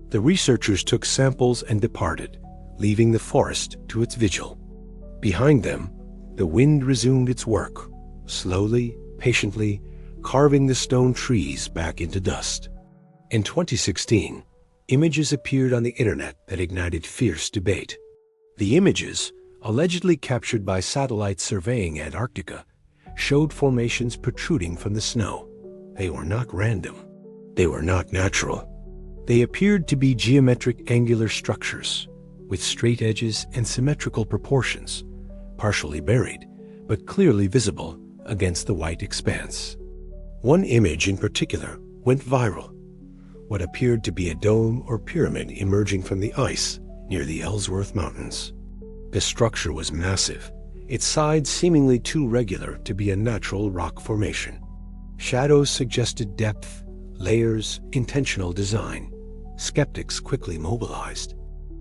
The researchers took samples and departed, leaving the forest to its vigil. Behind them, the wind resumed its work, slowly, patiently, carving the stone trees back into dust. In 2016, images appeared on the internet that ignited fierce debate. The images, allegedly captured by satellites surveying Antarctica, showed formations protruding from the snow. They were not random. They were not natural. They appeared to be geometric angular structures, with straight edges and symmetrical proportions, partially buried, but clearly visible against the white expanse. One image in particular went viral: what appeared to be a dome or pyramid emerging from the ice near the Ellsworth Mountains. The structure was massive, its sides seemingly too regular to be a natural rock formation. Shadows suggested depth, layers, intentional design. Skeptics quickly mobilized.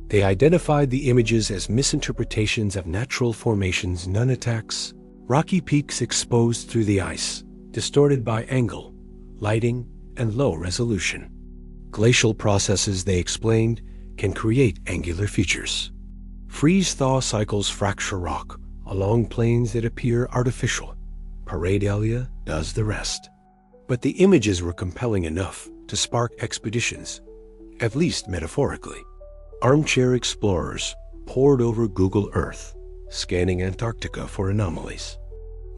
They identified the images as misinterpretations of natural formations, nunataks, rocky peaks exposed through the ice, distorted by angle, lighting, and low resolution. Glacial processes, they explained, can create angular features. Freeze-thaw cycles fracture rock along planes that appear artificial. Pareidolia does the rest. But the images were compelling enough to spark expeditions, at least metaphorically. Armchair explorers pored over Google Earth, scanning Antarctica for anomalies.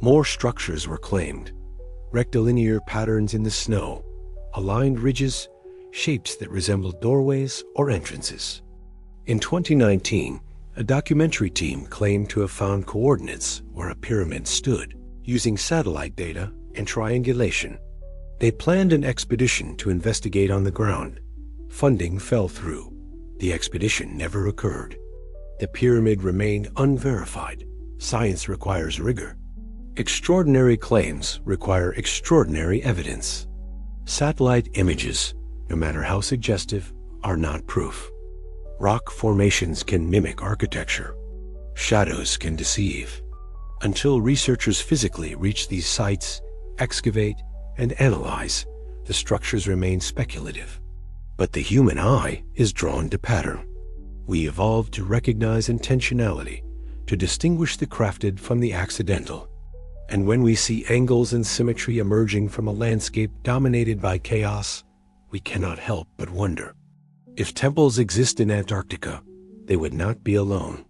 More structures were claimed: rectilinear patterns in the snow, aligned ridges, shapes that resembled doorways or entrances. In 2019, a documentary team claimed to have found coordinates where a pyramid stood, using satellite data and triangulation. They planned an expedition to investigate on the ground. Funding fell through. The expedition never occurred. The pyramid remained unverified. Science requires rigor. Extraordinary claims require extraordinary evidence. Satellite images, no matter how suggestive, are not proof. Rock formations can mimic architecture. Shadows can deceive. Until researchers physically reach these sites, excavate, and analyze, the structures remain speculative. But the human eye is drawn to pattern. We evolved to recognize intentionality, to distinguish the crafted from the accidental. And when we see angles and symmetry emerging from a landscape dominated by chaos, we cannot help but wonder. If temples exist in Antarctica, they would not be alone.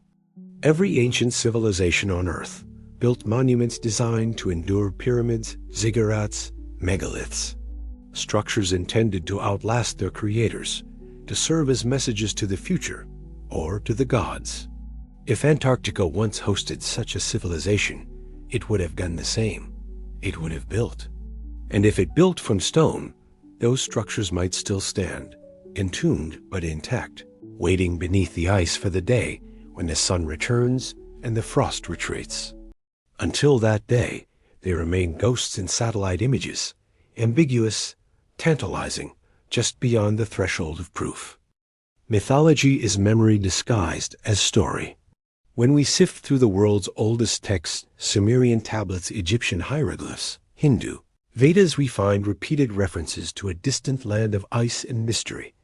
Every ancient civilization on Earth built monuments designed to endure: pyramids, ziggurats, megaliths. Structures intended to outlast their creators, to serve as messages to the future or to the gods. If Antarctica once hosted such a civilization, it would have done the same. It would have built. And if it built from stone, those structures might still stand, entombed but intact, waiting beneath the ice for the day when the sun returns and the frost retreats. Until that day, they remain ghosts in satellite images, ambiguous, tantalizing, just beyond the threshold of proof. Mythology is memory disguised as story. When we sift through the world's oldest texts, Sumerian tablets, Egyptian hieroglyphs, Hindu Vedas, we find repeated references to a distant land of ice and mystery,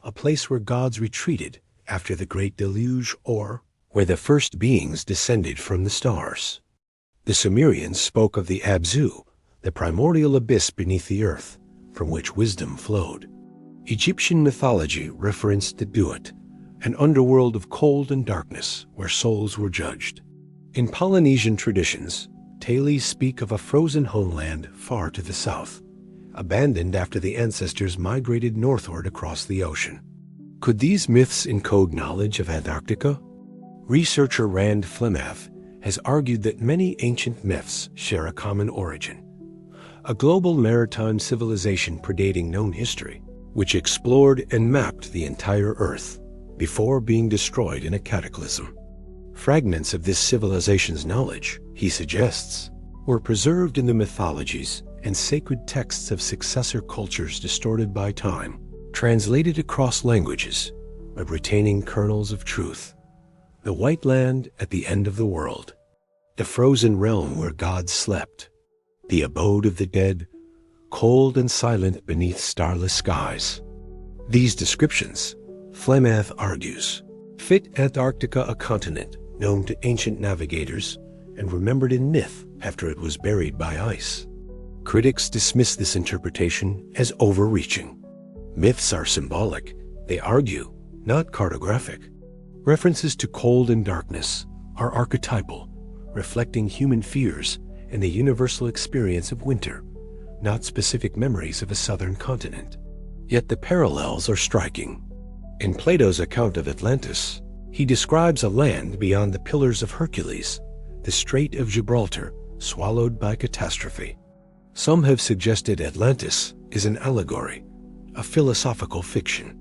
a place where gods retreated after the Great Deluge, or where the first beings descended from the stars. The Sumerians spoke of the Abzu, the primordial abyss beneath the earth, from which wisdom flowed. Egyptian mythology referenced the Duat, an underworld of cold and darkness where souls were judged. In Polynesian traditions, tales speak of a frozen homeland far to the south, abandoned after the ancestors migrated northward across the ocean. Could these myths encode knowledge of Antarctica? Researcher Rand Flemath has argued that many ancient myths share a common origin: a global maritime civilization predating known history, which explored and mapped the entire Earth before being destroyed in a cataclysm. Fragments of this civilization's knowledge, he suggests, were preserved in the mythologies and sacred texts of successor cultures distorted by time, translated across languages, but retaining kernels of truth. The white land at the end of the world, the frozen realm where gods slept, the abode of the dead, cold and silent beneath starless skies. These descriptions, Flemath argues, fit Antarctica, a continent known to ancient navigators and remembered in myth after it was buried by ice. Critics dismiss this interpretation as overreaching. Myths are symbolic, they argue, not cartographic. References to cold and darkness are archetypal, reflecting human fears and the universal experience of winter, not specific memories of a southern continent. Yet the parallels are striking. In Plato's account of Atlantis, he describes a land beyond the Pillars of Hercules, the Strait of Gibraltar, swallowed by catastrophe. Some have suggested Atlantis is an allegory, a philosophical fiction.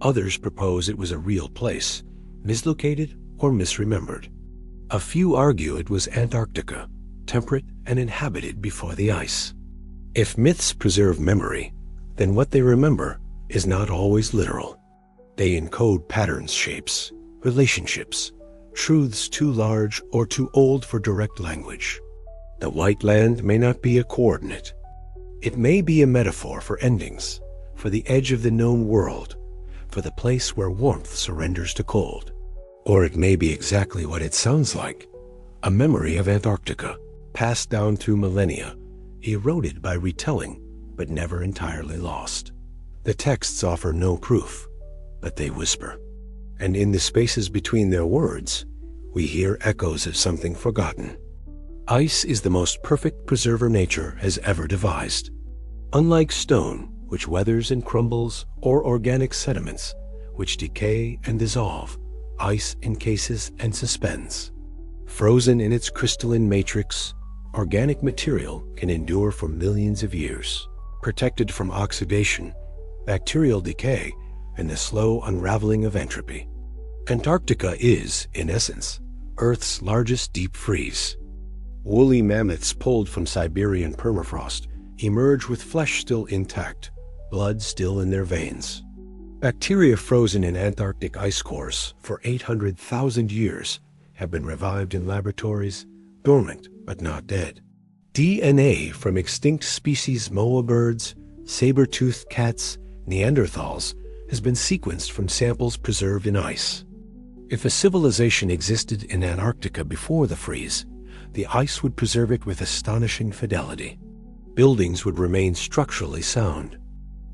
Others propose it was a real place, mislocated or misremembered. A few argue it was Antarctica, temperate and inhabited before the ice. If myths preserve memory, then what they remember is not always literal. They encode patterns, shapes, relationships, truths too large or too old for direct language. The white land may not be a coordinate. It may be a metaphor for endings, for the edge of the known world, for the place where warmth surrenders to cold. Or it may be exactly what it sounds like, a memory of Antarctica, passed down through millennia, eroded by retelling, but never entirely lost. The texts offer no proof, but they whisper. And in the spaces between their words, we hear echoes of something forgotten. Ice is the most perfect preserver nature has ever devised. Unlike stone, which weathers and crumbles, or organic sediments, which decay and dissolve, ice encases and suspends. Frozen in its crystalline matrix, organic material can endure for millions of years, protected from oxidation, bacterial decay, and the slow unraveling of entropy. Antarctica is, in essence, Earth's largest deep freeze. Woolly mammoths pulled from Siberian permafrost emerge with flesh still intact, blood still in their veins. Bacteria frozen in Antarctic ice cores for 800,000 years have been revived in laboratories, dormant but not dead. DNA from extinct species moa birds, saber-toothed cats, Neanderthals, has been sequenced from samples preserved in ice. If a civilization existed in Antarctica before the freeze, the ice would preserve it with astonishing fidelity. Buildings would remain structurally sound.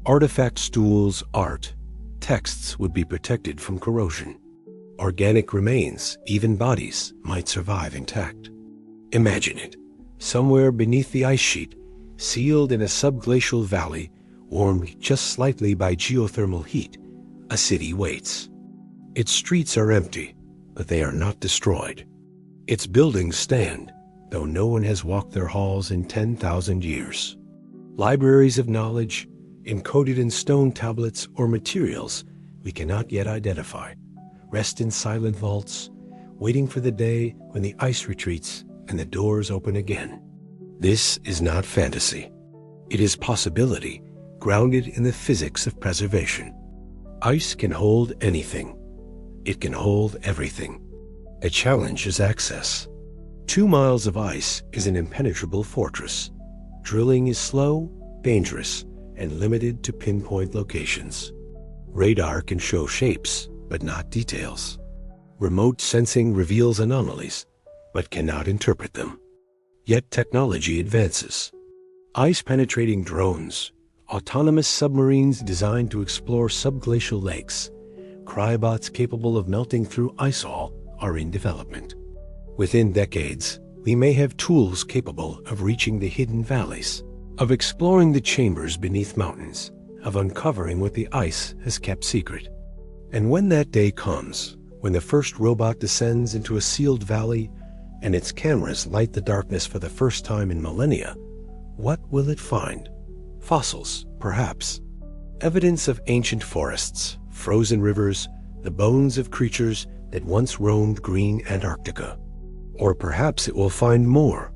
Artifacts, tools, art, texts would be protected from corrosion. Organic remains, even bodies, might survive intact. Imagine it, somewhere beneath the ice sheet, sealed in a subglacial valley, warmed just slightly by geothermal heat, a city waits. Its streets are empty, but they are not destroyed. Its buildings stand, though no one has walked their halls in 10,000 years. Libraries of knowledge, encoded in stone tablets or materials we cannot yet identify, rest in silent vaults, waiting for the day when the ice retreats and the doors open again. This is not fantasy. It is possibility grounded in the physics of preservation. Ice can hold anything. It can hold everything. A challenge is access. 2 miles of ice is an impenetrable fortress. Drilling is slow, dangerous, and limited to pinpoint locations. Radar can show shapes, but not details. Remote sensing reveals anomalies, but cannot interpret them. Yet technology advances. Ice-penetrating drones, autonomous submarines designed to explore subglacial lakes, cryobots capable of melting through ice-all are in development. Within decades, we may have tools capable of reaching the hidden valleys, of exploring the chambers beneath mountains, of uncovering what the ice has kept secret. And when that day comes, when the first robot descends into a sealed valley and its cameras light the darkness for the first time in millennia, what will it find? Fossils, perhaps. Evidence of ancient forests, frozen rivers, the bones of creatures that once roamed green Antarctica. Or perhaps it will find more.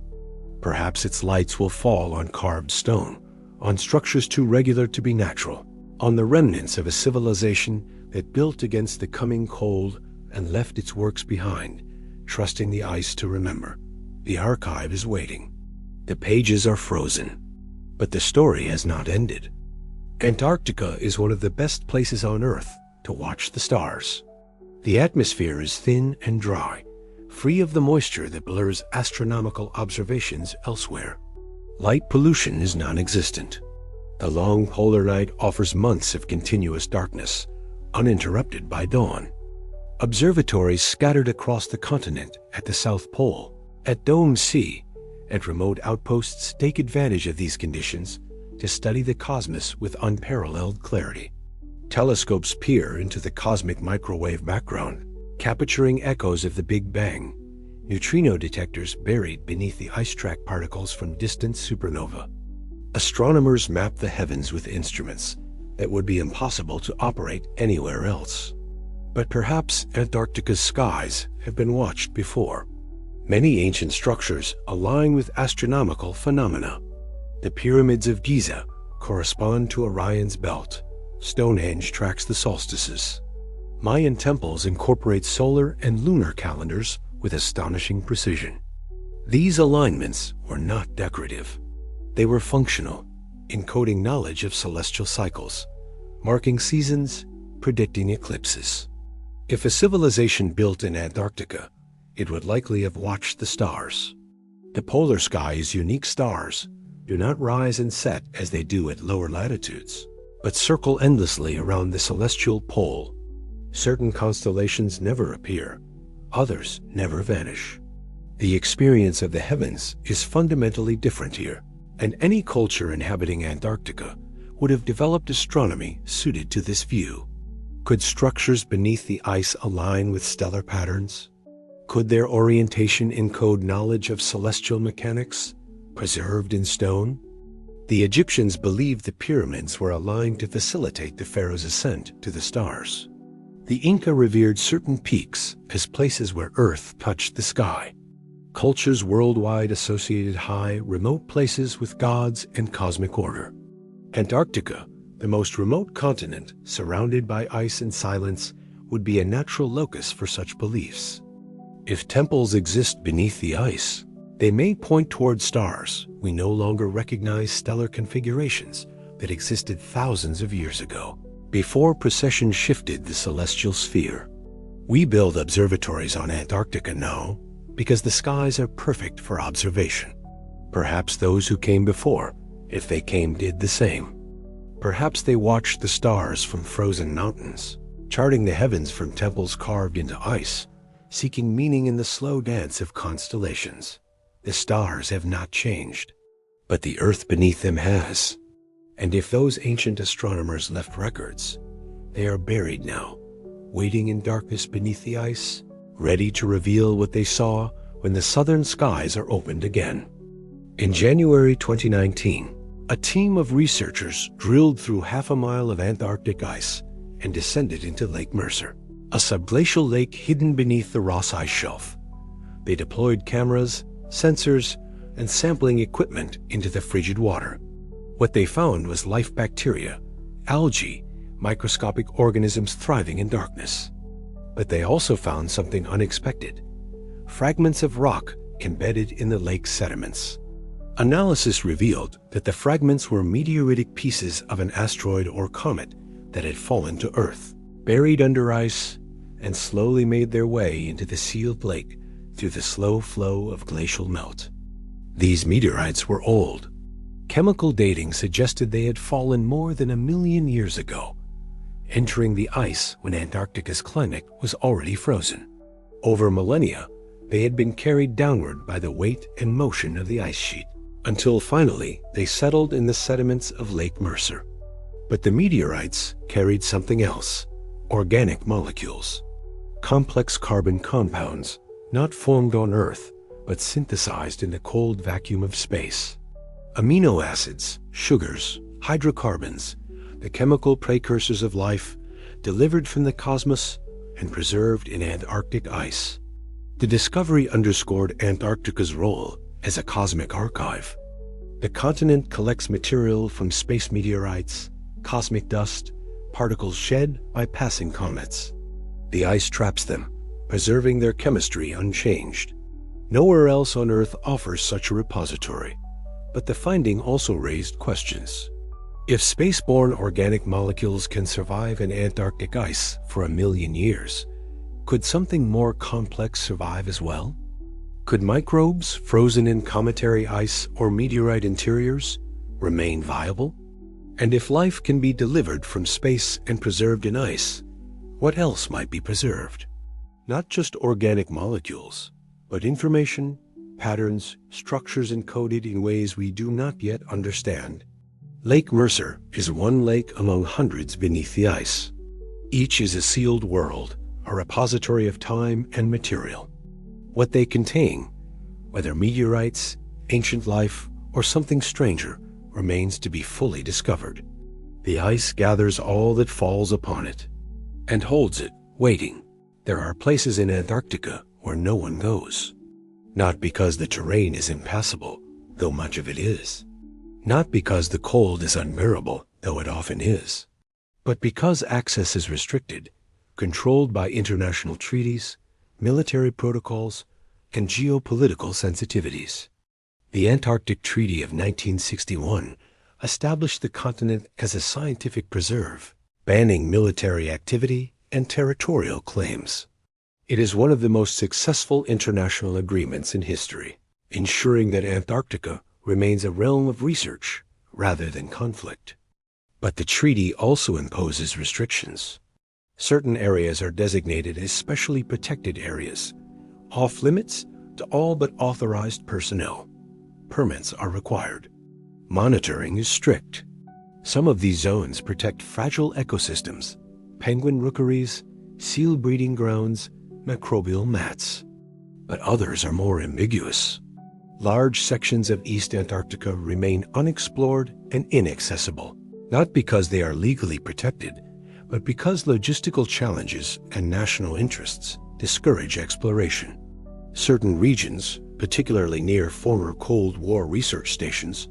Perhaps its lights will fall on carved stone, on structures too regular to be natural, on the remnants of a civilization that built against the coming cold and left its works behind, trusting the ice to remember. The archive is waiting. The pages are frozen, but the story has not ended. Antarctica is one of the best places on Earth to watch the stars. The atmosphere is thin and dry, free of the moisture that blurs astronomical observations elsewhere. Light pollution is non-existent. The long polar night offers months of continuous darkness, uninterrupted by dawn. Observatories scattered across the continent at the South Pole, at Dome Sea, and remote outposts take advantage of these conditions to study the cosmos with unparalleled clarity. Telescopes peer into the cosmic microwave background, capturing echoes of the Big Bang, neutrino detectors buried beneath the ice track particles from distant supernova. Astronomers map the heavens with instruments that would be impossible to operate anywhere else. But perhaps Antarctica's skies have been watched before. Many ancient structures align with astronomical phenomena. The pyramids of Giza correspond to Orion's belt. Stonehenge tracks the solstices. Mayan temples incorporate solar and lunar calendars with astonishing precision. These alignments were not decorative. They were functional, encoding knowledge of celestial cycles, marking seasons, predicting eclipses. If a civilization built in Antarctica, it would likely have watched the stars. The polar sky's unique stars do not rise and set as they do at lower latitudes, but circle endlessly around the celestial pole. Certain constellations never appear, others never vanish. The experience of the heavens is fundamentally different here, and any culture inhabiting Antarctica would have developed astronomy suited to this view. Could structures beneath the ice align with stellar patterns? Could their orientation encode knowledge of celestial mechanics, preserved in stone? The Egyptians believed the pyramids were aligned to facilitate the pharaoh's ascent to the stars. The Inca revered certain peaks as places where Earth touched the sky. Cultures worldwide associated high, remote places with gods and cosmic order. Antarctica, the most remote continent surrounded by ice and silence, would be a natural locus for such beliefs. If temples exist beneath the ice, they may point toward stars we no longer recognize, stellar configurations that existed thousands of years ago. before precession shifted the celestial sphere. We build observatories on Antarctica now because the skies are perfect for observation. Perhaps those who came before, if they came, did the same. Perhaps they watched the stars from frozen mountains, charting the heavens from temples carved into ice, seeking meaning in the slow dance of constellations. The stars have not changed, but the earth beneath them has. And if those ancient astronomers left records, they are buried now, waiting in darkness beneath the ice, ready to reveal what they saw when the southern skies are opened again. In January 2019, a team of researchers drilled through half a mile of Antarctic ice and descended into Lake Mercer, a subglacial lake hidden beneath the Ross Ice Shelf. They deployed cameras, sensors, and sampling equipment into the frigid water. What they found was life bacteria, algae, microscopic organisms thriving in darkness. But they also found something unexpected: fragments of rock embedded in the lake's sediments. Analysis revealed that the fragments were meteoritic pieces of an asteroid or comet that had fallen to Earth, buried under ice, and slowly made their way into the sealed lake through the slow flow of glacial melt. These meteorites were old. Chemical dating suggested they had fallen more than 1 million years ago, entering the ice when Antarctica's climate was already frozen. Over millennia, they had been carried downward by the weight and motion of the ice sheet, until finally they settled in the sediments of Lake Mercer. But the meteorites carried something else: organic molecules. Complex carbon compounds, not formed on Earth, but synthesized in the cold vacuum of space. Amino acids, sugars, hydrocarbons, the chemical precursors of life, delivered from the cosmos and preserved in Antarctic ice. The discovery underscored Antarctica's role as a cosmic archive. The continent collects material from space meteorites, cosmic dust, particles shed by passing comets. The ice traps them, preserving their chemistry unchanged. Nowhere else on Earth offers such a repository, but the finding also raised questions. If spaceborne organic molecules can survive in Antarctic ice for 1 million years, could something more complex survive as well? Could microbes frozen in cometary ice or meteorite interiors remain viable? And if life can be delivered from space and preserved in ice, what else might be preserved? Not just organic molecules, but information, patterns, structures encoded in ways we do not yet understand. Lake Mercer is one lake among hundreds beneath the ice. Each is a sealed world, a repository of time and material. What they contain, whether meteorites, ancient life, or something stranger, remains to be fully discovered. The ice gathers all that falls upon it and holds it, waiting. There are places in Antarctica where no one goes. Not because the terrain is impassable, though much of it is. Not because the cold is unbearable, though it often is. But because access is restricted, controlled by international treaties, military protocols, and geopolitical sensitivities. The Antarctic Treaty of 1961 established the continent as a scientific preserve, banning military activity and territorial claims. It is one of the most successful international agreements in history, ensuring that Antarctica remains a realm of research rather than conflict. But the treaty also imposes restrictions. Certain areas are designated as specially protected areas, off limits to all but authorized personnel. Permits are required. Monitoring is strict. Some of these zones protect fragile ecosystems, penguin rookeries, seal breeding grounds, microbial mats. But others are more ambiguous. Large sections of East Antarctica remain unexplored and inaccessible, not because they are legally protected, but because logistical challenges and national interests discourage exploration. Certain regions, particularly near former Cold War research stations,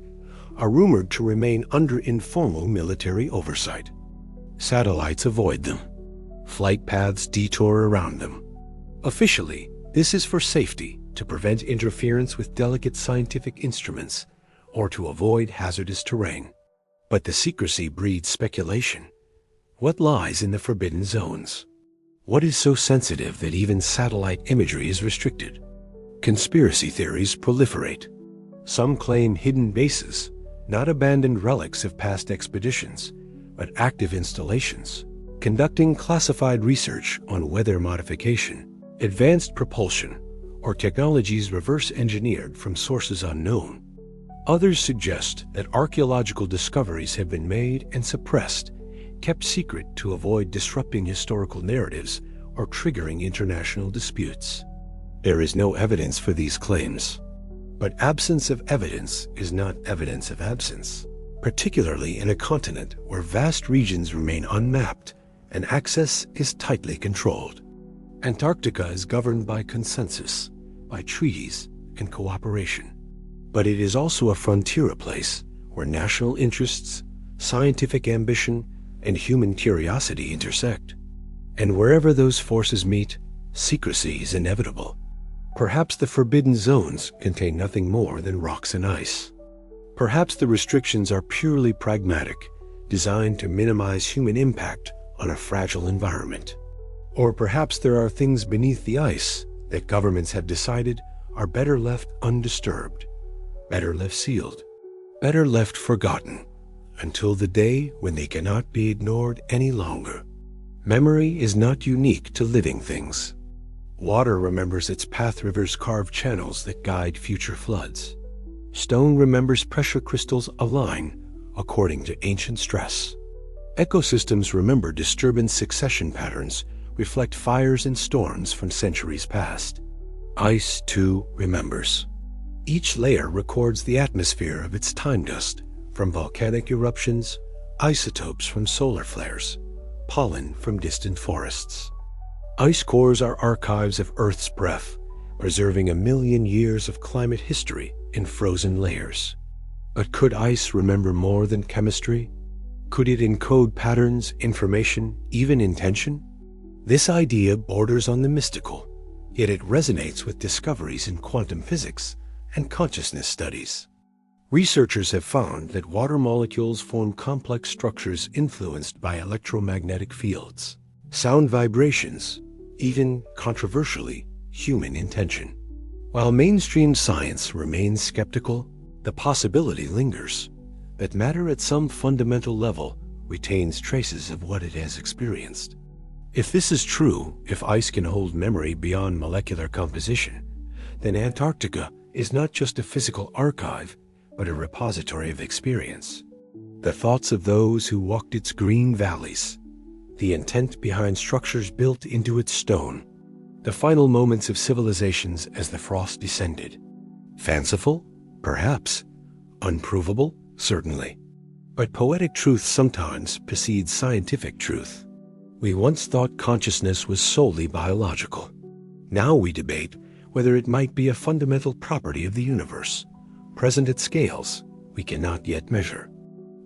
are rumored to remain under informal military oversight. Satellites avoid them. Flight paths detour around them. Officially, this is for safety, to prevent interference with delicate scientific instruments, or to avoid hazardous terrain. But the secrecy breeds speculation. What lies in the forbidden zones? What is so sensitive that even satellite imagery is restricted? Conspiracy theories proliferate. Some claim hidden bases, not abandoned relics of past expeditions, but active installations, conducting classified research on weather modification, advanced propulsion, or technologies reverse engineered from sources unknown. Others suggest that archaeological discoveries have been made and suppressed, kept secret to avoid disrupting historical narratives or triggering international disputes. There is no evidence for these claims. But absence of evidence is not evidence of absence, particularly in a continent where vast regions remain unmapped and access is tightly controlled. Antarctica is governed by consensus, by treaties and cooperation. But it is also a frontier place where national interests, scientific ambition, and human curiosity intersect. And wherever those forces meet, secrecy is inevitable. Perhaps the forbidden zones contain nothing more than rocks and ice. Perhaps the restrictions are purely pragmatic, designed to minimize human impact on a fragile environment. Or perhaps there are things beneath the ice that governments have decided are better left undisturbed, better left sealed, better left forgotten, until the day when they cannot be ignored any longer. Memory is not unique to living things. Water remembers its path rivers carve channels that guide future floods. Stone remembers pressure crystals align according to ancient stress. Ecosystems remember disturbance succession patterns reflect fires and storms from centuries past. Ice, too, remembers. Each layer records the atmosphere of its time dust, from volcanic eruptions, isotopes from solar flares, pollen from distant forests. Ice cores are archives of Earth's breath, preserving 1 million years of climate history in frozen layers. But could ice remember more than chemistry? Could it encode patterns, information, even intention? This idea borders on the mystical, yet it resonates with discoveries in quantum physics and consciousness studies. Researchers have found that water molecules form complex structures influenced by electromagnetic fields, sound vibrations, even, controversially, human intention. While mainstream science remains skeptical, the possibility lingers that matter at some fundamental level retains traces of what it has experienced. If this is true, if ice can hold memory beyond molecular composition, then Antarctica is not just a physical archive, but a repository of experience. The thoughts of those who walked its green valleys, the intent behind structures built into its stone, the final moments of civilizations as the frost descended. Fanciful? Perhaps. Unprovable? Certainly. But poetic truth sometimes precedes scientific truth. We once thought consciousness was solely biological. Now we debate whether it might be a fundamental property of the universe, present at scales we cannot yet measure.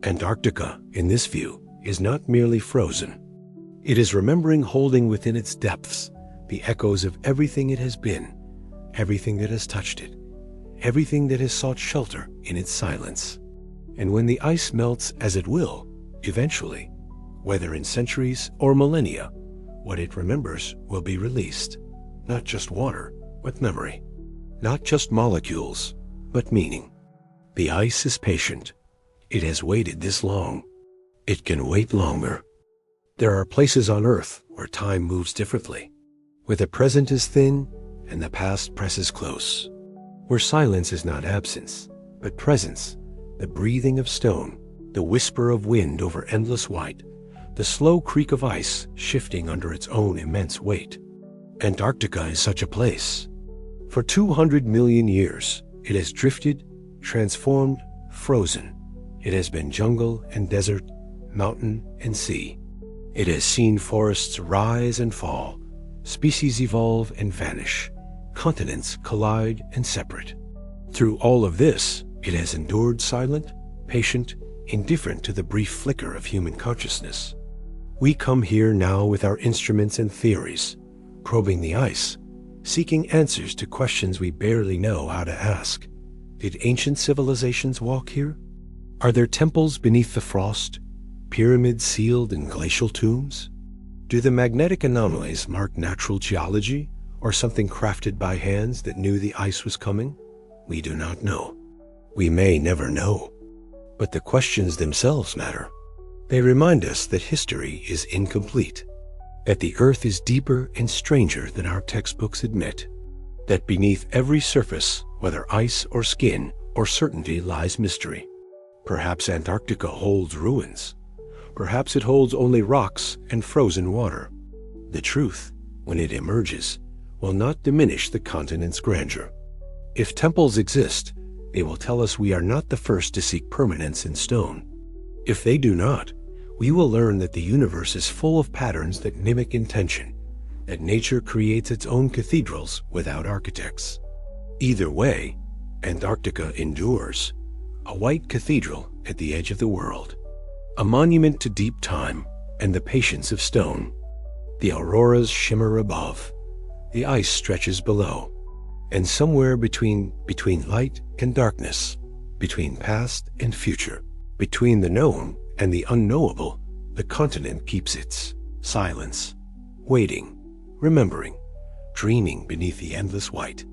Antarctica, in this view, is not merely frozen. It is remembering holding within its depths the echoes of everything it has been, everything that has touched it, everything that has sought shelter in its silence. And when the ice melts, as it will, eventually, whether in centuries or millennia, what it remembers will be released. Not just water, but memory. Not just molecules, but meaning. The ice is patient. It has waited this long. It can wait longer. There are places on Earth where time moves differently, where the present is thin and the past presses close, where silence is not absence, but presence, the breathing of stone, the whisper of wind over endless white, the slow creak of ice shifting under its own immense weight. Antarctica is such a place. For 200 million years, it has drifted, transformed, frozen. It has been jungle and desert, mountain and sea. It has seen forests rise and fall, species evolve and vanish, continents collide and separate. Through all of this, it has endured silent, patient, indifferent to the brief flicker of human consciousness. We come here now with our instruments and theories, probing the ice, seeking answers to questions we barely know how to ask. Did ancient civilizations walk here? Are there temples beneath the frost? pyramids sealed in glacial tombs? Do the magnetic anomalies mark natural geology, or something crafted by hands that knew the ice was coming? We do not know. We may never know. But the questions themselves matter. They remind us that history is incomplete, that the earth is deeper and stranger than our textbooks admit, that beneath every surface, whether ice or skin or certainty, lies mystery. Perhaps Antarctica holds ruins. Perhaps it holds only rocks and frozen water. The truth, when it emerges, will not diminish the continent's grandeur. If temples exist, they will tell us we are not the first to seek permanence in stone. If they do not, we will learn that the universe is full of patterns that mimic intention, that nature creates its own cathedrals without architects. Either way, Antarctica endures, a white cathedral at the edge of the world, a monument to deep time and the patience of stone. The auroras shimmer above, the ice stretches below, and somewhere between light and darkness, between past and future, between the known and the unknowable, the continent keeps its silence, waiting, remembering, dreaming beneath the endless white.